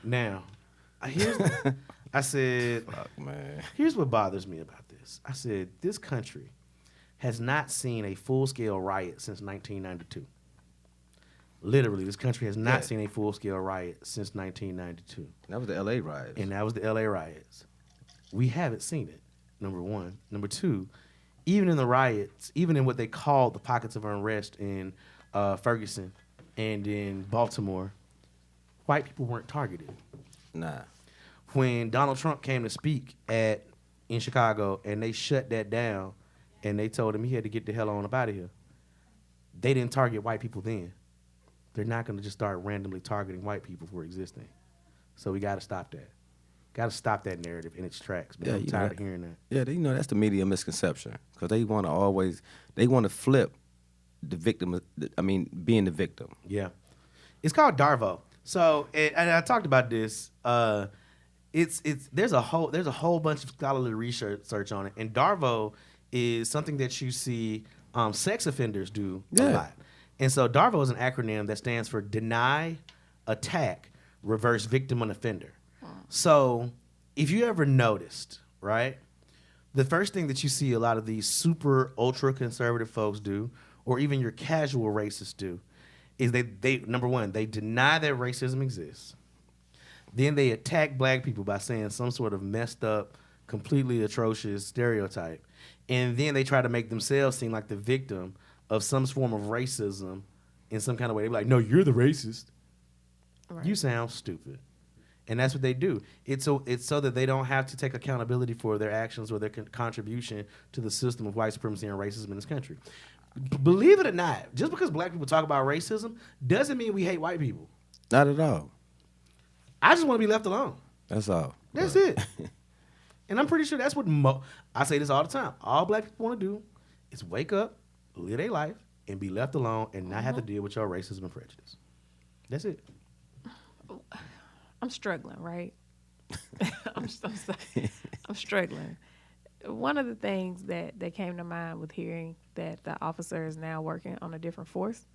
Now, I said, Fuck, man. here's what bothers me about this. I said, this country has not seen a full-scale riot since 1992. Literally, this country has not seen a full-scale riot since 1992. That was the L.A. riots. And that was the L.A. riots. We haven't seen it, number one. Number two, even in the riots, even in what they called the pockets of unrest in Ferguson and in Baltimore, white people weren't targeted. Nah. When Donald Trump came to speak in Chicago and they shut that down and they told him he had to get the hell on up out of here, they didn't target white people then. They're not going to just start randomly targeting white people for existing. So we got to stop that. Got to stop that narrative in its tracks. Man. I'm tired of hearing that. Yeah, you know, that's the media misconception. Because they want to flip the victim, being the victim. Yeah. It's called Darvo. So, and I talked about this. There's a whole bunch of scholarly research on it. And Darvo is something that you see sex offenders do a lot. And so Darvo is an acronym that stands for Deny, Attack, Reverse Victim and Offender. So if you ever noticed, right, the first thing that you see a lot of these super ultra conservative folks do, or even your casual racists do, is they number one, they deny that racism exists. Then they attack black people by saying some sort of messed up, completely atrocious stereotype. And then they try to make themselves seem like the victim of some form of racism in some kind of way. They're like, no, you're the racist. Right. You sound stupid. And that's what they do. It's so that they don't have to take accountability for their actions or their contribution to the system of white supremacy and racism in this country. Believe it or not, just because black people talk about racism doesn't mean we hate white people. Not at all. I just want to be left alone. That's all. That's it. And I'm pretty sure that's what I say this all the time. All black people want to do is wake up, live their life, and be left alone and not have to deal with your racism and prejudice. That's it. I'm struggling, right? I'm sorry. I'm struggling. One of the things that came to mind with hearing that the officer is now working on a different force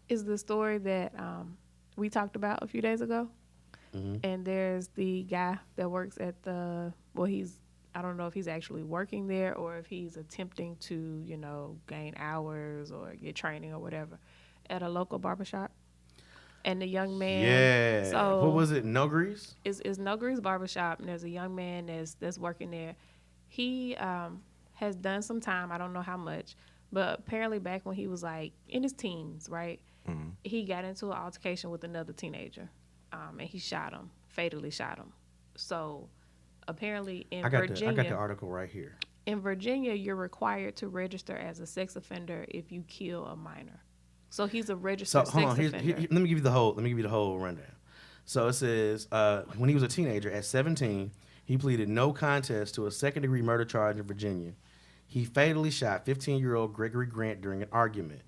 is the story that we talked about a few days ago. Mm-hmm. And there's the guy that works at I don't know if he's actually working there or if he's attempting to, gain hours or get training or whatever at a local barbershop. And the young man. Yeah. So what was it? No Grease? It's No Grease Barbershop, and there's a young man that's working there. He has done some time. I don't know how much, but apparently back when he was like in his teens, right? Mm-hmm. He got into an altercation with another teenager, and he fatally shot him. So apparently in Virginia, I got the article right here. In Virginia, you're required to register as a sex offender if you kill a minor. So he's a registered sex offender. Let me give you the whole rundown. So it says when he was a teenager at 17, he pleaded no contest to a second-degree murder charge in Virginia. He fatally shot 15-year-old Gregory Grant during an argument.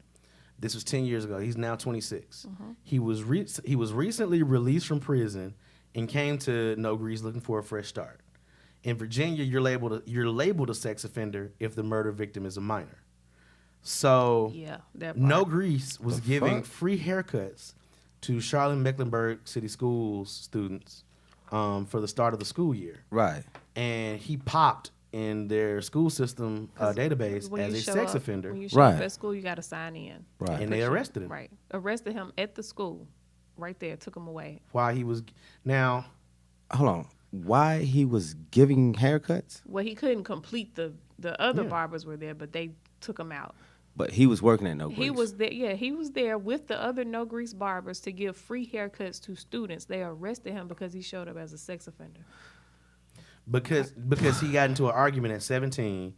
This was 10 years ago. He's now 26. Mm-hmm. He was recently released from prison and came to No Grease looking for a fresh start. In Virginia, you're labeled a sex offender if the murder victim is a minor. So yeah, that part. No Grease was giving fuck? free haircuts to Charlotte-Mecklenburg City Schools students for the start of the school year. Right. And he popped in their school system database When as you a show sex up- offender. When you show up Right. at school, you got to sign in. Right. And they arrested him. Right. Arrested him at the school. Right there. Took him away. While he was now, Hold on. Why he was giving haircuts? Well, he couldn't complete the other Yeah. barbers were there, but they took him out. But he was working at No Grease. He was there. Yeah, he was there with the other No Grease barbers to give free haircuts to students. They arrested him because he showed up as a sex offender. because he got into an argument at 17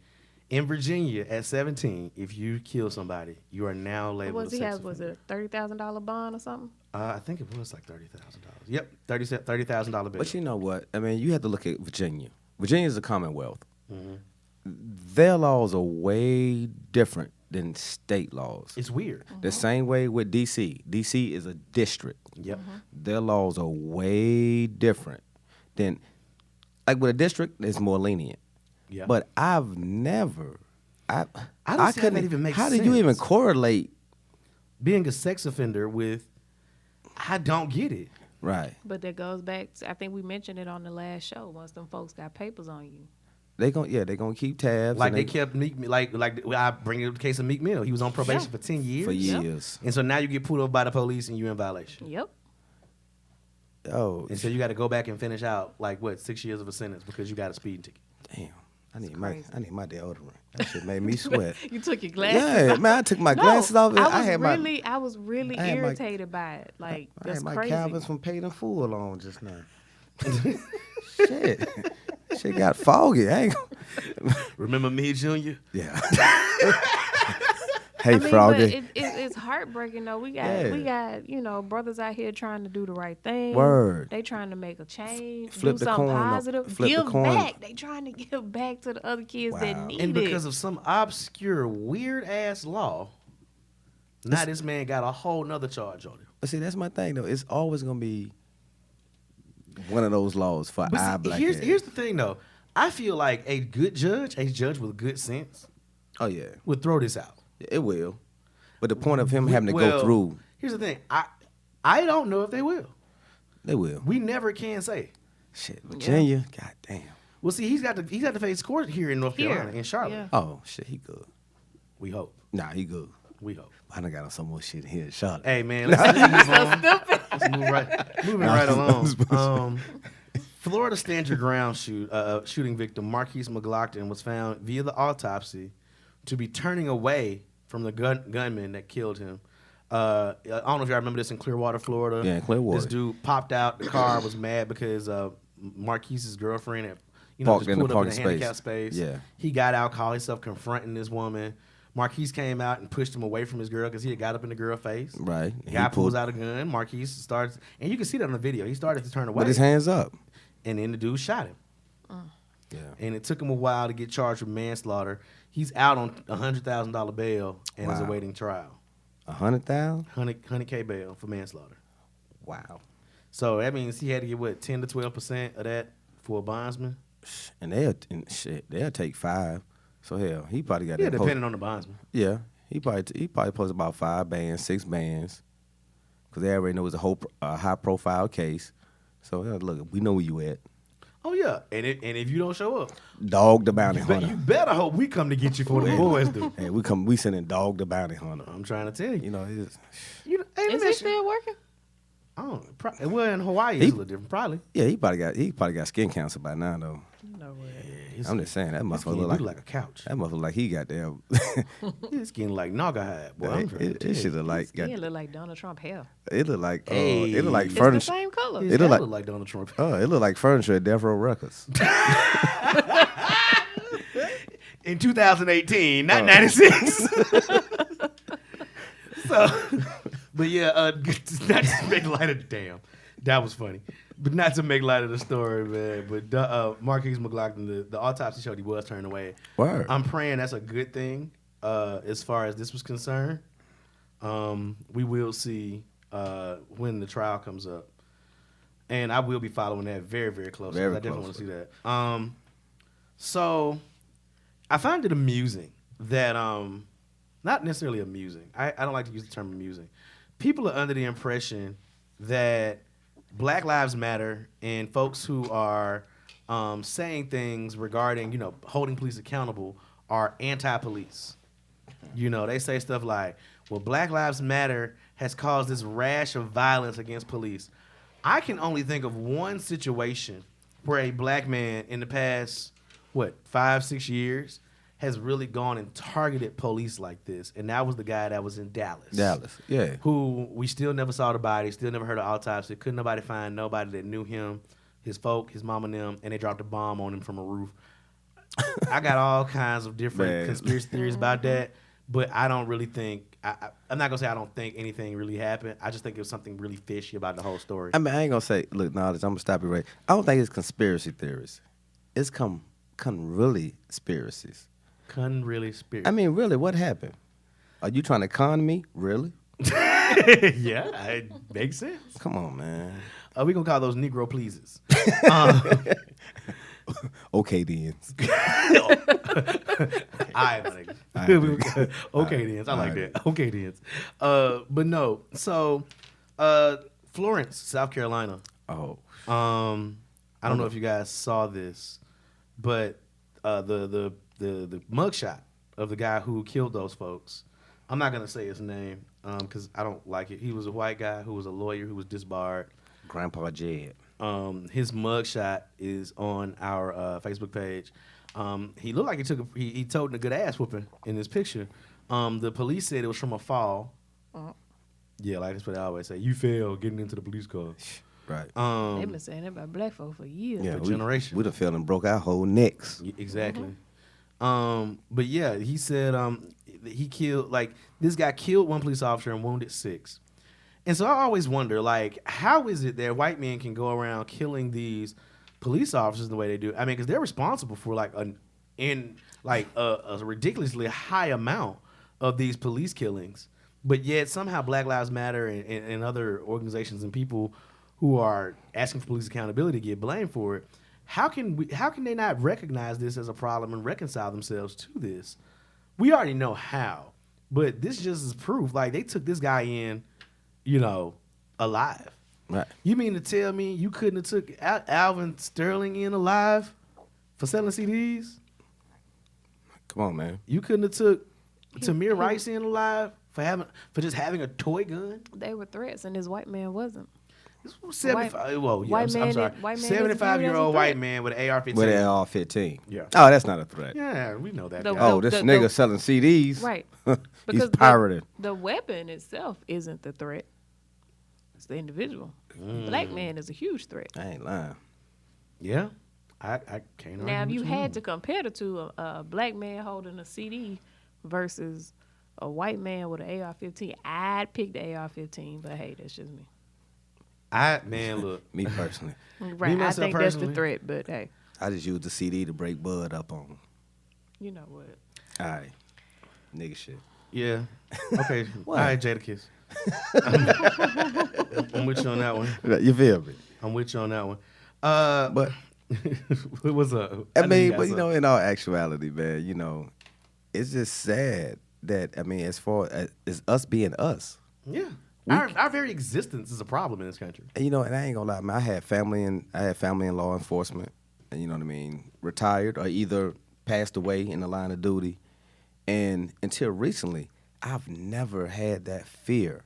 in Virginia at 17. If you kill somebody, you are now What labeled was a he sex have? Was offender. it a $30,000 bond or something? I think it was like $30,000. Yep, $30,000 bill. But you know what? I mean, you have to look at Virginia. Virginia is a commonwealth. Mm-hmm. Their laws are way different than state laws. It's weird. The same way with D.C. D.C. is a district. Yep. Their laws are way different than, like with a district, it's more lenient. Yeah. But I've never, I don't see how that couldn't even makes How did you even sense. correlate? Being a sex offender with, I don't get it. Right. But that goes back to, I think we mentioned it on the last show. Once them folks got papers on you. They gonna keep tabs. Like and they kept Meek, like I bring up the case of Meek Mill. He was on probation Yeah. for 10 years. for Yep. years. And so now you get pulled over by the police and you're in violation. Yep. Oh, And so you got to go back and finish out 6 years of a sentence because you got a speeding ticket. damn. I need crazy. my deodorant. That shit made me sweat. You took your glasses Yeah, off. man, I took my glasses off. And I had was really I had my- irritated by it. Like, I that's had my crazy. Calvins from Paid in Full on just now. Shit got foggy. I ain't gonna... Remember me, Junior? Yeah. Hey, I mean, Froggy. but it's heartbreaking though. We got brothers out here trying to do the right thing. Word. They trying to make a change, Flip do the something coin, though. positive, Flip the give coin. back. They trying to give back to the other kids that Wow. need And it. because of some obscure, weird ass law, now this man got a whole nother charge on him. But see, that's my thing, though. It's always going to be one of those laws for But our see, black here's ass. the thing, though. I feel like a judge with good sense, Oh, yeah. would throw this out. It will. But the point of him having to go through, Here's the thing. I don't know if they will. they will. We never can say. Shit, Virginia, god damn. Well, see, he's got to face court here in North Carolina, in Charlotte. Yeah. Oh, shit, he good. We hope. Nah, he good. We hope. I done got on some more shit here in Charlotte. Hey, man, let's move on. Let's moving right along. Florida stand your ground shooting victim Marquise McLaughlin was found via the autopsy to be turning away from the gunman that killed him. I don't know if y'all remember this in Clearwater, Florida. Yeah, Clearwater. This dude popped out the car, was mad because Marquise's girlfriend had Parked just in the pulled up in parking a handicapped space. space. Yeah. He got out, called himself confronting this woman. Marquise came out and pushed him away from his girl because he had got up in the girl's face. Right. The He guy pulled- pulls out a gun. Marquise starts, and you can see that on the video. He started to turn away. With his hands up. And then the dude shot him. Yeah. And it took him a while to get charged with manslaughter. He's out on a $100,000 bail and is Wow. awaiting trial. 100,000? 100K bail for manslaughter. Wow. So that means he had to get what 10 to 12% of that for a bondsman. And they'll take 5. So hell, he probably got Yeah, that. depending on the bondsman. Yeah, he probably posted about 5 bands, 6 bands, because they already know it's a high profile case. So look, we know where you at. Oh yeah, and if you don't show up, Dog the bounty you hunter. better hope we come to get you for the boys do. Hey, we sending Dog the bounty hunter. I'm trying to tell you. You know, it's, Hey, Is he still working? Oh, well, in Hawaii, it's a little different, probably. yeah, he probably got skin cancer by now though. No way. I'm just saying that His motherfucker skin look like a couch. that motherfucker like he got there. His skin like Naugahyde, boy. I'm trying to tell It should you. have like He look like Donald Trump hair. it look like Hey. it look like It's the furniture. same color. His It look hair like- look Donald Trump. It look like furniture at Death Row Records. In 2018, not 96. So, but yeah, not to make light of damn, that was funny, but not to make light of the story, man. But Marquise McLaughlin, the autopsy showed he was turned away. Word. I'm praying that's a good thing as far as this was concerned. We will see when the trial comes up, and I will be following that very, very closely. Very I definitely want to closely. see that. So I find it amusing that not necessarily amusing. I don't like to use the term amusing. People are under the impression that Black Lives Matter and folks who are saying things regarding, holding police accountable are anti-police. They say stuff like, well, Black Lives Matter has caused this rash of violence against police. I can only think of one situation where a black man in the past, 5-6 years, has really gone and targeted police like this. And that was the guy that was in Dallas. Yeah. Who we still never saw the body, still never heard of autopsy. Couldn't nobody find nobody that knew him, his folk, his mama and them, and they dropped a bomb on him from a roof. I got all kinds of different conspiracy theories about that, but I don't really think, I'm not going to say I don't think anything really happened. I just think it was something really fishy about the whole story. I mean, I ain't gonna say. Look, Knowledge. I'm gonna stop you right. I don't think it's conspiracy theories. It's really conspiracies. Couldn't really spirit. I mean, really, what happened? Are you trying to con me? Really? Yeah, it makes sense. Come on, man. We going to call those Negro pleases. Okay, then. All right, my nigga. Okay, then. I like that. Okay, then. But no. So, Florence, South Carolina. Oh. I don't know if you guys saw this, but the mugshot of the guy who killed those folks. I'm not gonna say his name because I don't like it. He was a white guy who was a lawyer who was disbarred. Grandpa Jed. His mugshot is on our Facebook page. He looked like he told a good ass whooping in this picture. The police said it was from a fall. Yeah, like that's what they always say. You fell getting into the police car. Right. They've been saying that about black folk for years. Yeah, for generations. We'd have fell and broke our whole necks. Exactly. But yeah, he said he killed, this guy killed one police officer and wounded 6. And so I always wonder, how is it that white men can go around killing these police officers the way they do? I mean, because they're responsible for a ridiculously high amount of these police killings, but yet somehow Black Lives Matter and other organizations and people who are asking for police accountability get blamed for it. How can they not recognize this as a problem and reconcile themselves to this? We already know how, but this just is proof. They took this guy in, alive. Right. You mean to tell me you couldn't have took Alvin Sterling in alive for selling CDs? Come on, man. You couldn't have took Tamir Rice in alive for just having a toy gun? They were threats, and this white man wasn't. 75. Well, yeah, white I'm man sorry. is- white man is viewed as a 75-year-old white threat. man with an AR-15. With an AR-15. Yeah. Oh, that's not a threat. Yeah, we know that. The- guy. Oh, this the- nigga the- selling CDs. Right. He's Because pirated. the weapon itself isn't the threat. It's the individual. Black man is a huge threat. I ain't lying. Yeah, I can't. Now, if argue you with had to compare the two, a black man holding a CD versus a white man with an AR-15, I'd pick the AR-15. But hey, that's just me. look. Me personally. Right. I myself think that's the personally. threat. But hey, I just use the CD to break Bud up on. you know what? All right. Nigga shit. Yeah. Okay. All right, Jadakiss. I'm with you on that one. You feel me? I'm with you on that one. But What's up? I mean, got but something. in all actuality, man, it's just sad that as far as us being us, Yeah. Our very existence is a problem in this country. and and I ain't gonna lie, man, I had family in law enforcement, and you know what I mean, retired or either passed away in the line of duty, and until recently, I've never had that fear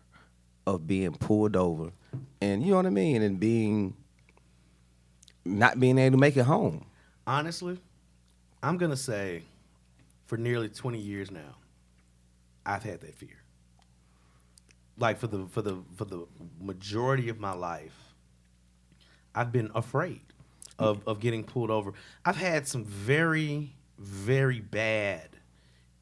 of being pulled over, and you know what I mean, and not being able to make it home. Honestly, I'm gonna say, for nearly 20 years now, I've had that fear. Like for the majority of my life, I've been afraid of getting pulled over. I've had some very, very bad.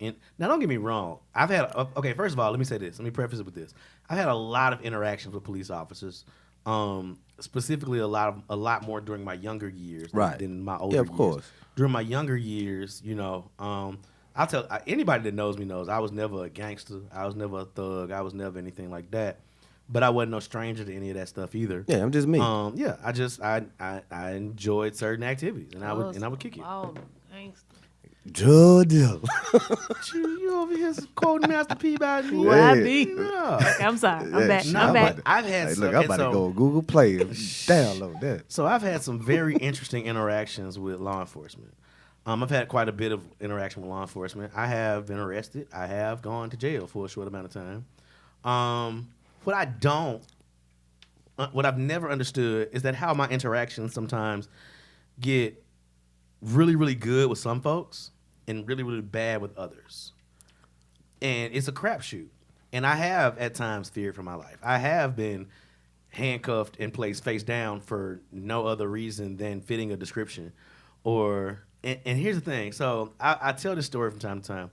Now, don't get me wrong. I've had okay. First of all, let me say this. Let me preface it with this. I've had a lot of interactions with police officers. Specifically, a lot more during my younger years than my older years. Yeah, of course. During my younger years, I'll tell anybody that knows me knows I was never a gangster. I was never a thug. I was never anything like that. But I wasn't no stranger to any of that stuff either. Yeah, I'm just me. Yeah, I enjoyed certain activities, and I would kick it. Oh, thanks. Drug dealer. You over here quoting Master P by me? Well, I be. Yeah. Okay, I'm sorry. I'm back. shit, I'm back. I've had Hey, some. look, I'm about to go on Google Play and download that. So I've had some very interesting interactions with law enforcement. I've had quite a bit of interaction with law enforcement. I have been arrested. I have gone to jail for a short amount of time. What I've never understood is that how my interactions sometimes get really, really good with some folks and really, really bad with others. And it's a crapshoot. And I have at times feared for my life. I have been handcuffed and placed face down for no other reason than fitting a description. And here's the thing. So I tell this story from time to time.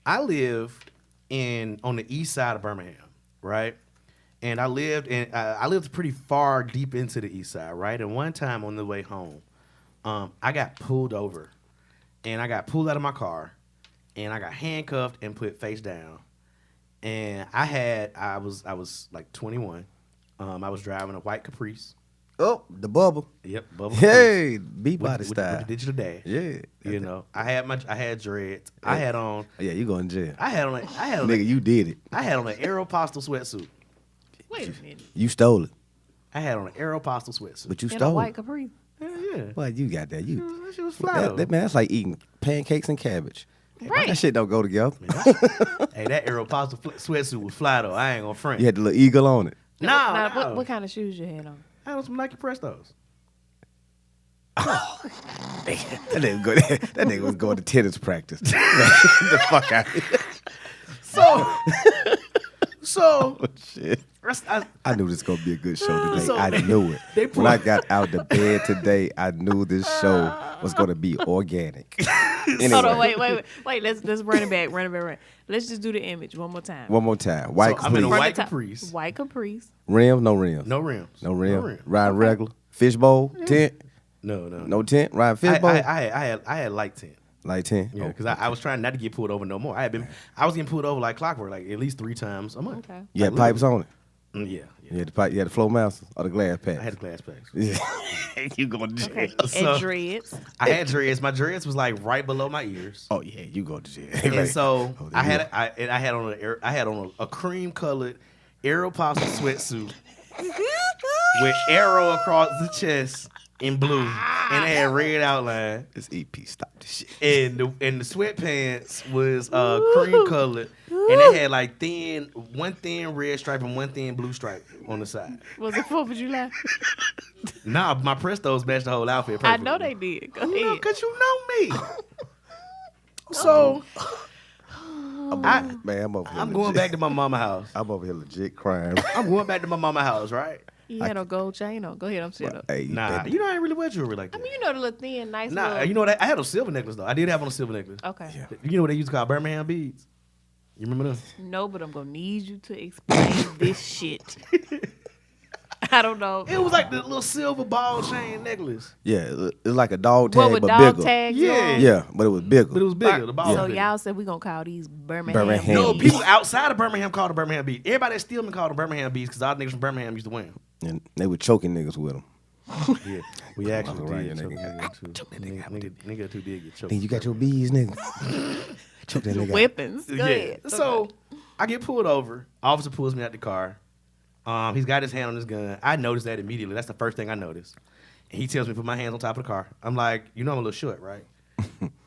I lived on the east side of Birmingham, right? And I lived pretty far deep into the east side, right? And one time on the way home, I got pulled over, and I got pulled out of my car, and I got handcuffed and put face down. And I was like 21. I was driving a white Caprice. Oh, the bubble. Yep, bubble. Hey, B-body with style. the digital dash. Yeah. I had dreads. I had on. Yeah, you going to jail. I had on. Nigga, you did it. I had on an Aeropostale sweatsuit. Wait a minute. You stole it, I had on an Aeropostale sweatsuit. but you In a stole white it. Capri. Hell yeah. Well, you got that. That shit was fly though. Man, that's like eating pancakes and cabbage. Right. That shit don't go together. Hey, that Aeropostale sweatsuit was fly though. I ain't gonna front. You had the little eagle on it. No. What kind of shoes you had on? I had on some Nike Prestos. That nigga was going to tennis practice. Get the fuck out of here. So Oh, shit. I, I knew this was going to be a good show today. So I knew they it. When I got out the bed today, I knew this show was going to be organic. Anyway, Hold on, wait. Let's run it back. Let's just do the image one more time. one more time. White I'm in a Caprice. white Front to top. Caprice. White Caprice. Rims, no rims. No rims. No rim. Ride regular. Fishbowl, tent. No. No tent. Ride fishbowl. I had light tent. Like 10. Yeah, because I was trying not to get pulled over no more. I was getting pulled over like clockwork, like at least 3 times a month. Okay. You had pipes on it. Yeah. You had the flow masters or the glass pack. I had the glass packs. Yeah. You going to jail. Okay. So- And dreads. I had dreads. My dreads was like right below my ears. Oh yeah, you go to jail. And so Oh, I had on a cream colored Aeropostale sweatsuit with arrow across the chest in blue, and it had red outline. This EP, stop this shit. And the sweatpants was cream colored, and it had like one thin red stripe and one thin blue stripe on the side. Was it 4th of July? Nah, my Prestos matched the whole outfit I perfectly. know they did. Go No, ahead. cause you know me. So I'm over here. I'm going back to my mama house. I'm over here legit crying. I'm going back to my mama house, right? You had a gold chain on. Go ahead, I'm sitting up. Hey, Nah, that- you know I ain't really wear jewelry like that. I mean, you know the little thin, nice Nah, little... you know what? I had a silver necklace though. I did have on a silver necklace. Okay. Yeah. You know what they used to call Birmingham beads? You remember them? No, but I'm going to need you to explain this shit. I don't know. It was like the little silver ball chain necklace. Yeah, it's like a dog What tag, with but dog bigger. tags? Yeah. on? Yeah, but it was bigger. But it was bigger. The ball. So was bigger. y'all said we gonna call these Birmingham. Birmingham. No, bees. people outside of Birmingham called the Birmingham Bees. Everybody at Stillman called the Birmingham Bees because all the niggas from Birmingham used to win. And they were choking niggas with them. Yeah, we actually Walk around did. your Choke nigga. nigga too. Nigga too did get choked. Then you got your bees, nigga. Choke that nigga. out. Weapons. Go ahead. So I get pulled over. Officer pulls me out the car. He's got his hand on his gun. I noticed that immediately. That's the first thing I noticed. And he tells me to put my hands on top of the car. I'm like, you know I'm a little short, right?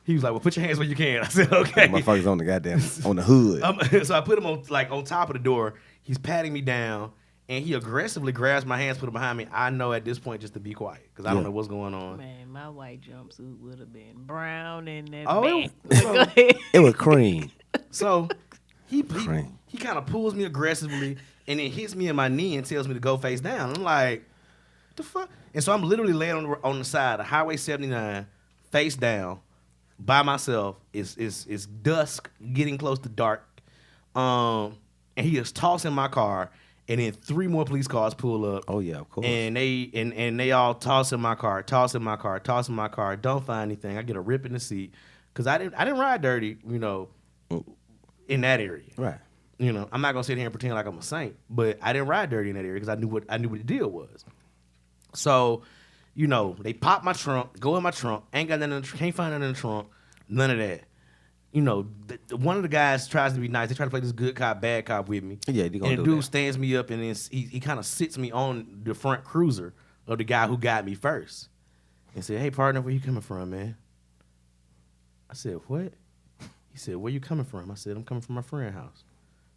He was like, well, put your hands where you can. I said, okay. Motherfuckers on the goddamn on the hood. So I put him on top of the door. He's patting me down, and he aggressively grabs my hands, put them behind me. I know at this point just to be quiet because I don't know what's going on. Man, my white jumpsuit would have been brown in that Oh, back. so- Go ahead. It was cream. So he Cream. kind of pulls me aggressively and then hits me in my knee and tells me to go face down. I'm like, the fuck? And so I'm literally laying on the side of Highway 79, face down, by myself. It's dusk, getting close to dark. And he is tossing my car, and then 3 more police cars pull up. Oh yeah, of course. And they all tossing my car. Don't find anything. I get a rip in the seat because I didn't ride dirty, in that area. Right. I'm not gonna sit here and pretend like I'm a saint, but I didn't ride dirty in that area because I knew what the deal was. So, they pop my trunk, go in my trunk, ain't got nothing, can't find nothing in the trunk, none of that. One of the guys tries to be nice. They try to play this good cop, bad cop with me. Yeah, they gonna and the do dude that. stands me up and then he kind of sits me on the front cruiser of the guy who got me first, and said, "Hey partner, where you coming from, man?" I said, "What?" He said, "Where you coming from?" I said, "I'm coming from my friend's house."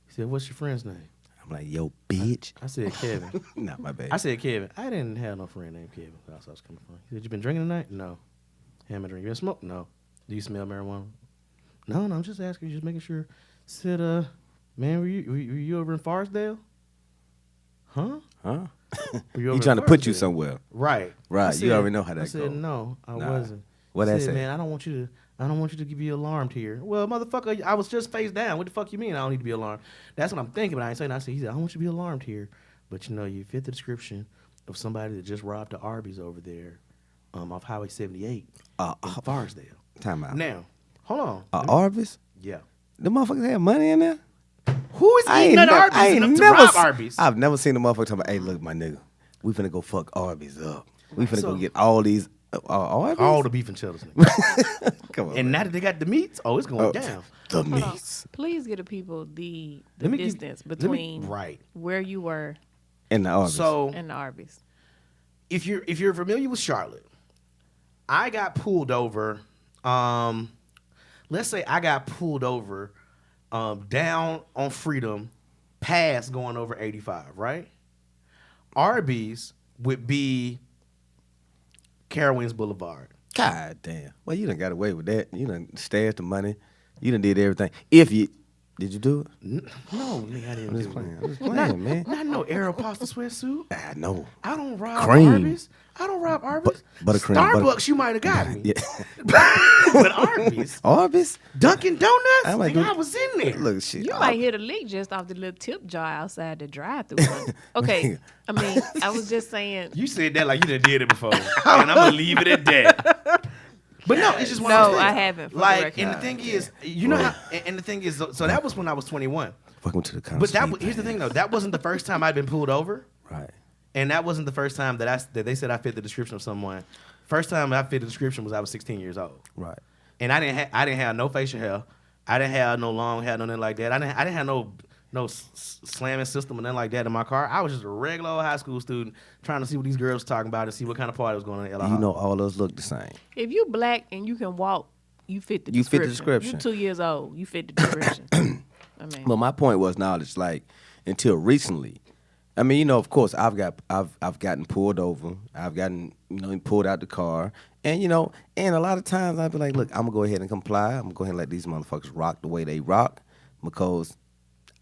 He said, "What's your friend's name?" I'm like, yo, bitch. I said, "Kevin." Not my bad. I said, "Kevin." I didn't have no friend named Kevin. That's where I was coming from. He said, "You been drinking tonight?" "No." "Haven't been drinking. You been smoking?" "No." "Do you smell marijuana?" No, I'm just asking, just making sure." I said, "Man, were you over in Forestdale?" "Huh?" Huh? "Were you over He in trying to put you Forestdale?" somewhere. Right. Right. I You already know how that I said, go. "No, I Nah. wasn't." What I that said, say? "Man, I don't want you to be alarmed here." "Well, motherfucker, I was just face down. What the fuck you mean I don't need to be alarmed?" That's what I'm thinking, but I ain't saying that. I said, he said, "I don't want you to be alarmed here, but you fit the description of somebody that just robbed the Arby's over there off Highway 78 in Forestdale." Time out. Now, hold on. Arby's? Yeah. The motherfuckers have money in there? Who is eating at Arby's enough to rob Arby's? I've never seen a motherfucker talking about, hey, look, my nigga, we finna go fuck Arby's up. We finna So- go get all these Arby's? All the beef and cheddars. nigga. Come on. And now that they got the meats, it's going down. The Hold on. meats. Please give the people the Let me give- distance let me- between right. where you were And the Arby's. So and the Arby's. if you're familiar with Charlotte, I got pulled over. Let's say I got pulled over down on Freedom, past going over 85, right? Arby's would be Carowinds Boulevard. God damn. Well, you done got away with that. You done stashed the money. You done did everything. Did you do it? No, nigga, I didn't I'm just do playing. it. I'm just playing, man. Not no Aeropostale sweatsuit. I know. I don't rob Cream. Arby's. I don't rob Arby's. Buttercream, Starbucks, you might have got me. Yeah. But Arby's, Arby's? Dunkin' Donuts, I'm like, nigga, dude, I was in there. Look, shit. You might hit a leak just off the little tip jar outside the drive-through. Okay, I mean, I was just saying. You said that like you done did it before, and I'm gonna leave it at that. But no, it's just one of No, those things. I haven't, for the Like, record. and the thing is, you know how, and the thing is, so that was when I was 21. Welcome to the concert. But here's the thing though, that wasn't the first time I'd been pulled over, Right. and that wasn't the first time that they said I fit the description of someone. First time I fit the description was I was 16 years old. Right. And I didn't have no facial hair. I didn't have no long hair, nothing like that. I didn't have no slamming system or nothing like that in my car. I was just a regular old high school student trying to see what these girls were talking about and see what kind of party was going on in LA. You know, all of us look the same. If you black and you can walk, you fit the You fit description. the description. You 2 years old, you fit the description. I mean, But my point was knowledge. Like until recently, I mean, of course, I've gotten pulled over. I've gotten pulled out the car, and and a lot of times I'd be like, look, I'm gonna go ahead and comply. I'm gonna go ahead and let these motherfuckers rock the way they rock, because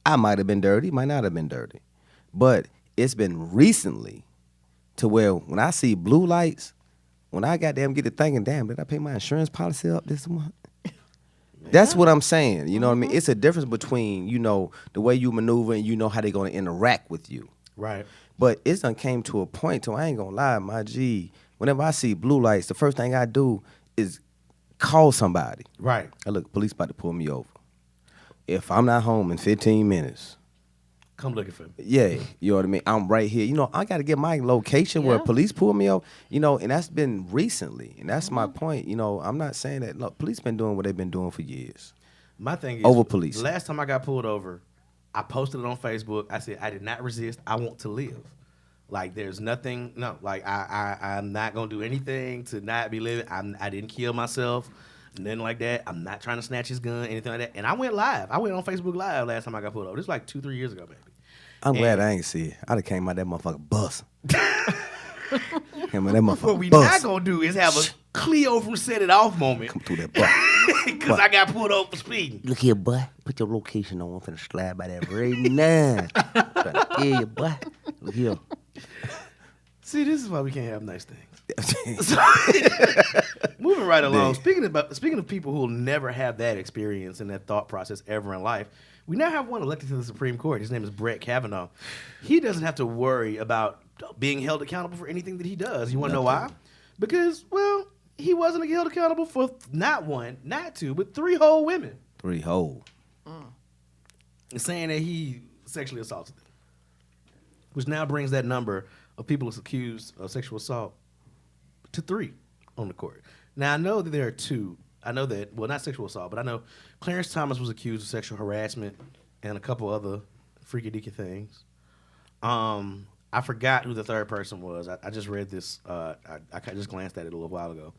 I might have been dirty, might not have been dirty, but it's been recently to where when I see blue lights, when I goddamn get to thinking, damn, did I pay my insurance policy up this month? That's what I'm saying. You know what I mean? It's a difference between, the way you maneuver and how they're going to interact with you. Right. But it's done came to a point to, I ain't gonna lie, my G, whenever I see blue lights, the first thing I do is call somebody. Right. Hey, look, police about to pull me over. If I'm not home in 15 minutes, Come looking for me. yeah, you know what I mean? I'm right here. You know, I got to get my location where Yeah. police pull me over, you know, and that's been recently. And that's my point. You know, I'm not saying that, look, police been doing what they've been doing for years. My thing is, Over police. the last time I got pulled over, I posted it on Facebook. I said, I did not resist. I want to live. Like, there's nothing, no, like, I'm not going to do anything to not be living. I didn't kill myself, nothing like that. I'm not trying to snatch his gun, anything like that. And I went live. I went on Facebook Live last time I got pulled over. This was like 2-3 years ago, baby. I'm glad I ain't see it. I'd have came out that motherfucker bus. Came out that motherfucker What we bus. not going to do is have a Cleo from Set It Off moment Come through that bus. because I got pulled over for speeding. Look here, boy. Put your location on. I'm finna slide by that right now. Tryna kill you, boy. Look here. See, this is why we can't have nice things. Moving right along. Speaking of people who will never have that experience and that thought process ever in life, we now have one elected to the Supreme Court. His name is Brett Kavanaugh. He doesn't have to worry about being held accountable for anything that he does. You want to know why? Because, well, he wasn't held accountable for not one, not two, but 3 whole women. 3 whole. Saying that he sexually assaulted them, which now brings that number of people accused of sexual assault to 3 on the court. Now, I know that there are 2. I know that, well, not sexual assault, but I know Clarence Thomas was accused of sexual harassment and a couple other freaky-deaky things. I forgot who the third person was. I just read this. I just glanced at it a little while ago.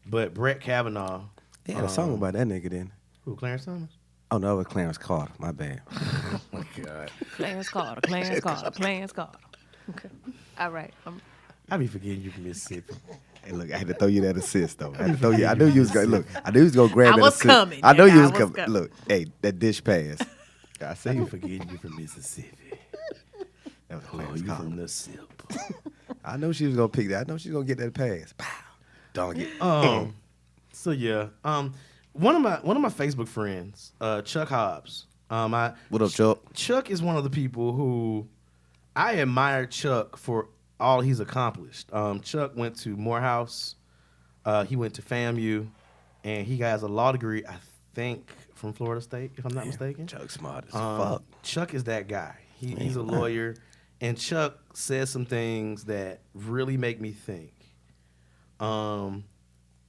But Brett Kavanaugh. They had a song about that nigga then. Who, Clarence Thomas? Oh, no, it was Clarence Carter. My bad. Oh, my God. Clarence Carter, Clarence Carter, Clarence Carter. Okay. All right. I be forgetting you from Mississippi. Hey, look, I had to throw you that assist, though. I had to throw you. I knew you was going to, look, I knew you was going to grab I that was assist. coming, I know nigga, you I was was coming. coming. Look, hey, that dish pass. I see I be you. forgetting you from Mississippi. That was Oh, Clarence you Carter. from the SIP. I know she was going to pick that. I know she was going to get that pass. Pow. Don't get So yeah, one of my Facebook friends, Chuck Hobbs. What up, Chuck? Chuck is one of the people who I admire Chuck for all he's accomplished. Chuck went to Morehouse, he went to FAMU, and he has a law degree, I think, from Florida State, if I'm not mistaken. Chuck smart as fuck. Chuck is that guy. He's a lawyer, and Chuck says some things that really make me think.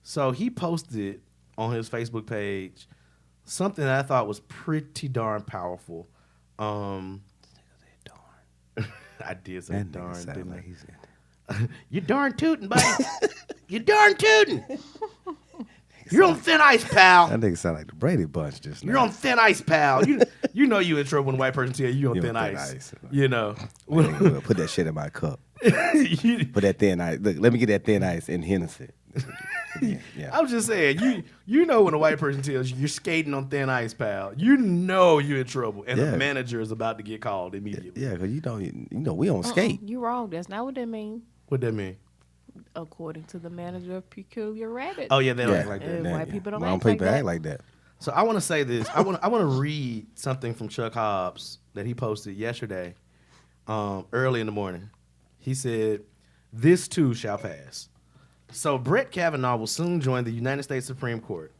So he posted on his Facebook page something that I thought was pretty darn powerful. I did say That nigga darn, sound didn't like I? he's You darn tootin', buddy. You darn tootin'. You're on thin ice, pal. That nigga sound like the Brady Bunch just now. You're on thin ice, pal. You know you in trouble when a white person tell you you're on thin ice. You know. Nigga, put that shit in my cup. Put that thin ice. Look, let me get that thin ice in Hennessy. Yeah. I'm just saying, you know when a white person tells you you're skating on thin ice, pal, you know you're in trouble, and Yeah. the manager is about to get called immediately. Yeah, because you know, we on skate. You wrong. That's not what that means. What that mean? According to the manager of Peculiar Rabbit. Oh yeah, they don't Yeah. act like that. White people don't Wrong act like people that. act like that. So I want to say this. I want to read something from Chuck Hobbs that he posted yesterday, early in the morning. He said, "This too shall pass." So Brett Kavanaugh will soon join the United States Supreme Court.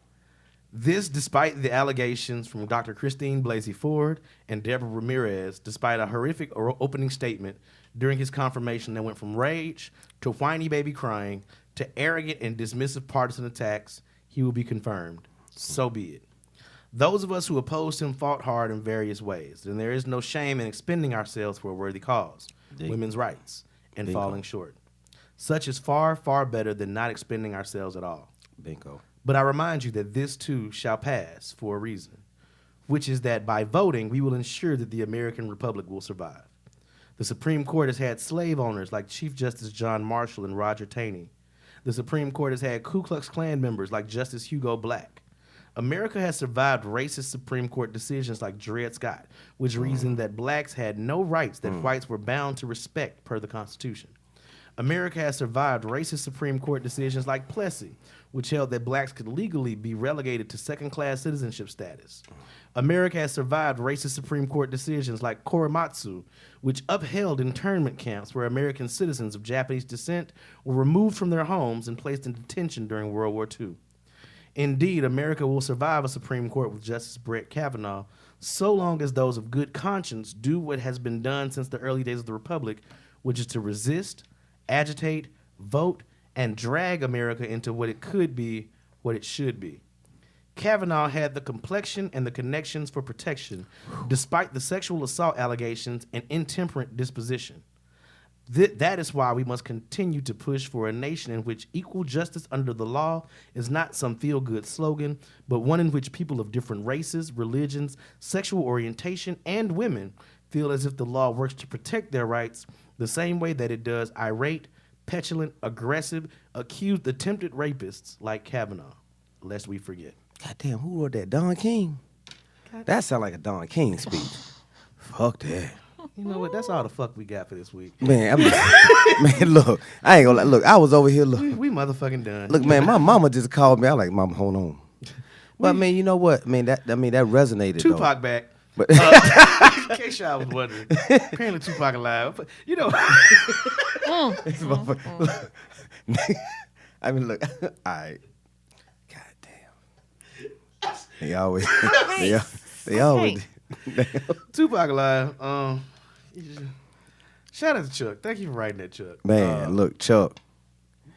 This, despite the allegations from Dr. Christine Blasey Ford and Deborah Ramirez, despite a horrific opening statement during his confirmation that went from rage to whiny baby crying to arrogant and dismissive partisan attacks, he will be confirmed. So be it. Those of us who opposed him fought hard in various ways, and there is no shame in expending ourselves for a worthy cause, women's rights, and Bingo. falling short. Such is far, far better than not expending ourselves at all. Bingo. But I remind you that this too shall pass for a reason, which is that by voting, we will ensure that the American Republic will survive. The Supreme Court has had slave owners like Chief Justice John Marshall and Roger Taney. The Supreme Court has had Ku Klux Klan members like Justice Hugo Black. America has survived racist Supreme Court decisions like Dred Scott, which reasoned that blacks had no rights that whites were bound to respect per the Constitution. America has survived racist Supreme Court decisions like Plessy, which held that blacks could legally be relegated to second-class citizenship status. America has survived racist Supreme Court decisions like Korematsu, which upheld internment camps where American citizens of Japanese descent were removed from their homes and placed in detention during World War II. Indeed, America will survive a Supreme Court with Justice Brett Kavanaugh so long as those of good conscience do what has been done since the early days of the Republic, which is to resist, agitate, vote, and drag America into what it could be, what it should be. Kavanaugh had the complexion and the connections for protection, despite the sexual assault allegations and intemperate disposition. That is why we must continue to push for a nation in which equal justice under the law is not some feel-good slogan, but one in which people of different races, religions, sexual orientation, and women feel as if the law works to protect their rights the same way that it does irate, petulant, aggressive, accused, attempted rapists like Kavanaugh, lest we forget. Goddamn, who wrote that? Don King? That sound like a Don King speech. Fuck that. You know what? That's all the fuck we got for this week. Man, man, look, I ain't gonna lie. Look, I was over here. Look, We motherfucking done. look, man, my mama just called me. I like, Mama, hold on. Well, I mean, you know what? I mean, that resonated. Tupac though. back. But In case y'all was wondering, apparently Tupac alive. But, you know, This motherfucker- I mean, look, all right. Goddamn. They always, they always. Tupac alive. Shout out to Chuck. Thank you for writing that, Chuck. Man, look, Chuck.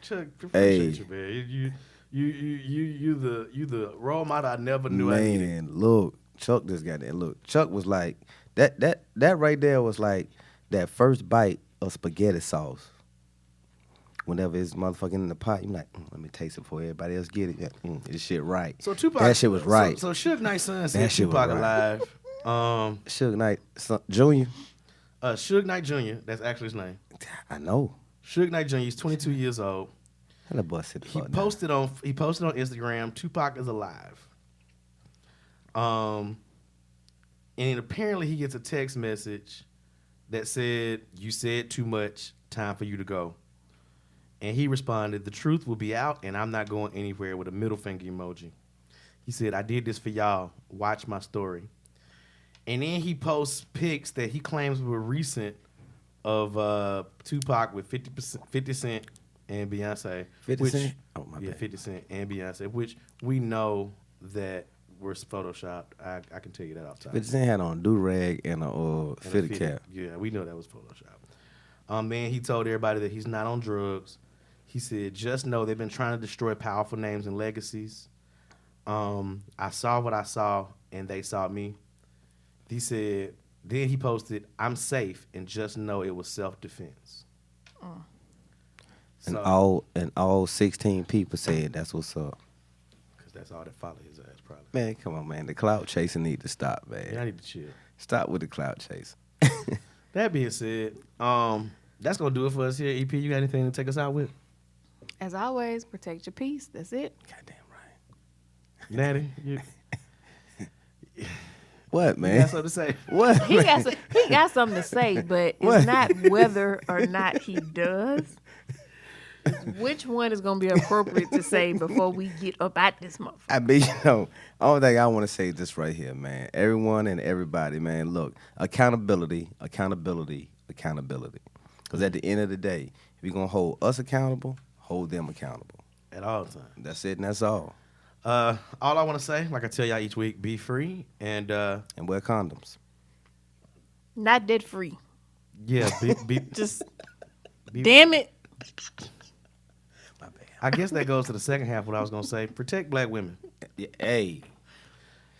Chuck, appreciate Hey. you, man. You the role model I never knew I needed. Man, look, Chuck just got that. Look, Chuck was like that right there was like that first bite of spaghetti sauce. Whenever it's motherfucking in the pot, you like, let me taste it before everybody else get it. Yeah, this shit right. So Tupac, that shit was right. So Suge Knight's son said That shit was Tupac right. alive. Suge Knight Jr. Suge Knight Jr. That's actually his name. I know. Suge Knight Jr. He's 22 years old. How the boy said the He fuck posted on Instagram, Tupac is alive. And apparently he gets a text message that said, "You said too much. Time for you to go." And he responded, "The truth will be out, and I'm not going anywhere," with a middle finger emoji. He said, "I did this for y'all. Watch my story." And then he posts pics that he claims were recent of Tupac with 50 Cent and Beyonce. 50 Cent? Oh, my yeah, bad. 50 Cent and Beyonce, which we know that were photoshopped. I can tell you that off top. 50 Cent had on a do-rag and a And a fitted cap. Yeah, we know that was photoshopped. Then he told everybody that he's not on drugs. He said, "Just know they've been trying to destroy powerful names and legacies. I saw what I saw, and they saw me." He said, then he posted, "I'm safe, and just know it was self-defense." And all 16 people said that's what's up. Because that's all that follow his ass, probably. Man, come on, man. The clout chasing need to stop, man. Yeah, I need to chill. Stop with the clout chasing. That being said, that's going to do it for us here. EP, you got anything to take us out with? As always, protect your peace. That's it. Goddamn right. Natty, you What, man? got something to say? What? He got something to say, but What? it's not whether or not he does. It's which one is going to be appropriate to say before we get up at this motherfucker. I mean, only thing I want to say is this right here, man. Everyone and everybody, man, look, accountability. Because at the end of the day, if you're going to hold us accountable, hold them accountable. At all times. That's it and that's all. All I want to say, like I tell y'all each week, be free and And wear condoms. Not debt free. yeah, be Just, damn it. My bad. I guess that goes to the second half of what I was gonna say. Protect black women. Yeah, hey.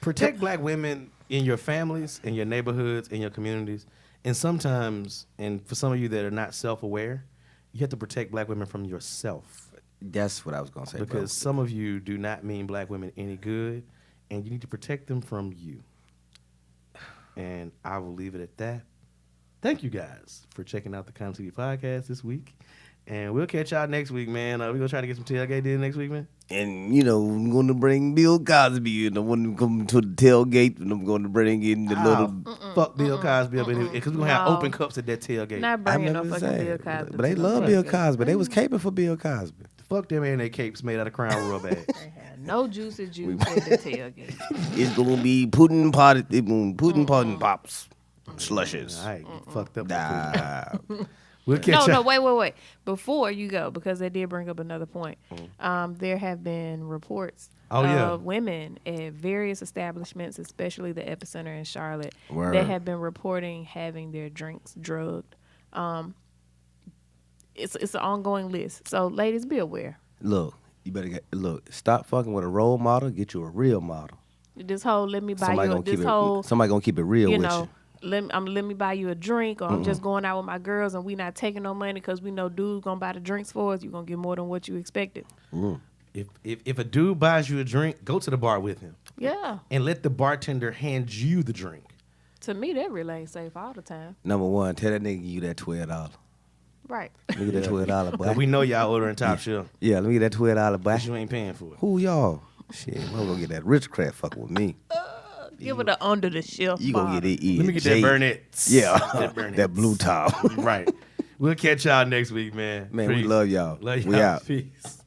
Protect black women in your families, in your neighborhoods, in your communities. And sometimes, and for some of you that are not self-aware, you have to protect black women from yourself. That's what I was going to say, Because some of you do not mean black women any good, and you need to protect them from you. And I will leave it at that. Thank you guys for checking out the Con TV podcast this week. And we'll catch y'all next week, man. We gonna try to get some tailgate in next week, man. And I'm going to bring Bill Cosby, and I want to come to the tailgate, and I'm going to bring in the little. Fuck Bill Cosby up in here because we're gonna have open cups at that tailgate. Not bringing no fucking Bill Cosby. But they love Bill Cosby. They was caping for Bill Cosby. Fuck them and their capes made out of Crown Royal bags. They had no juicy juice at the tailgate. It's gonna be pudding potted, pudding pops, slushes. I ain't fucked up. Nah. We'll catch No, y'all. wait. Before you go, because they did bring up another point. There have been reports of women at various establishments, especially the Epicenter in Charlotte, that have been reporting having their drinks drugged. It's an ongoing list. So, ladies, be aware. Look, you better stop fucking with a role model. Get you a real model. This whole let me buy Somebody gonna keep it real with you. Let me buy you a drink, or I'm just going out with my girls and we not taking no money because we know dude's gonna buy the drinks for us. You're gonna get more than what you expected. If a dude buys you a drink, go to the bar with him. Yeah. And let the bartender hand you the drink. To me, that really ain't safe all the time. Number one, tell that nigga you that $12. Right. Let me get that $12, boy. We know y'all ordering top shelf. Yeah, let me get that $12, boy. But you ain't paying for it. Who y'all? Shit, I'm gonna get that rich crap fucking with me. Give it a under the shelf. You gonna get it? Let me get that Burnett. Yeah, Burnett. that blue top. Right. We'll catch y'all next week, man. Man, Peace. we love y'all. Love y'all. We out. Peace.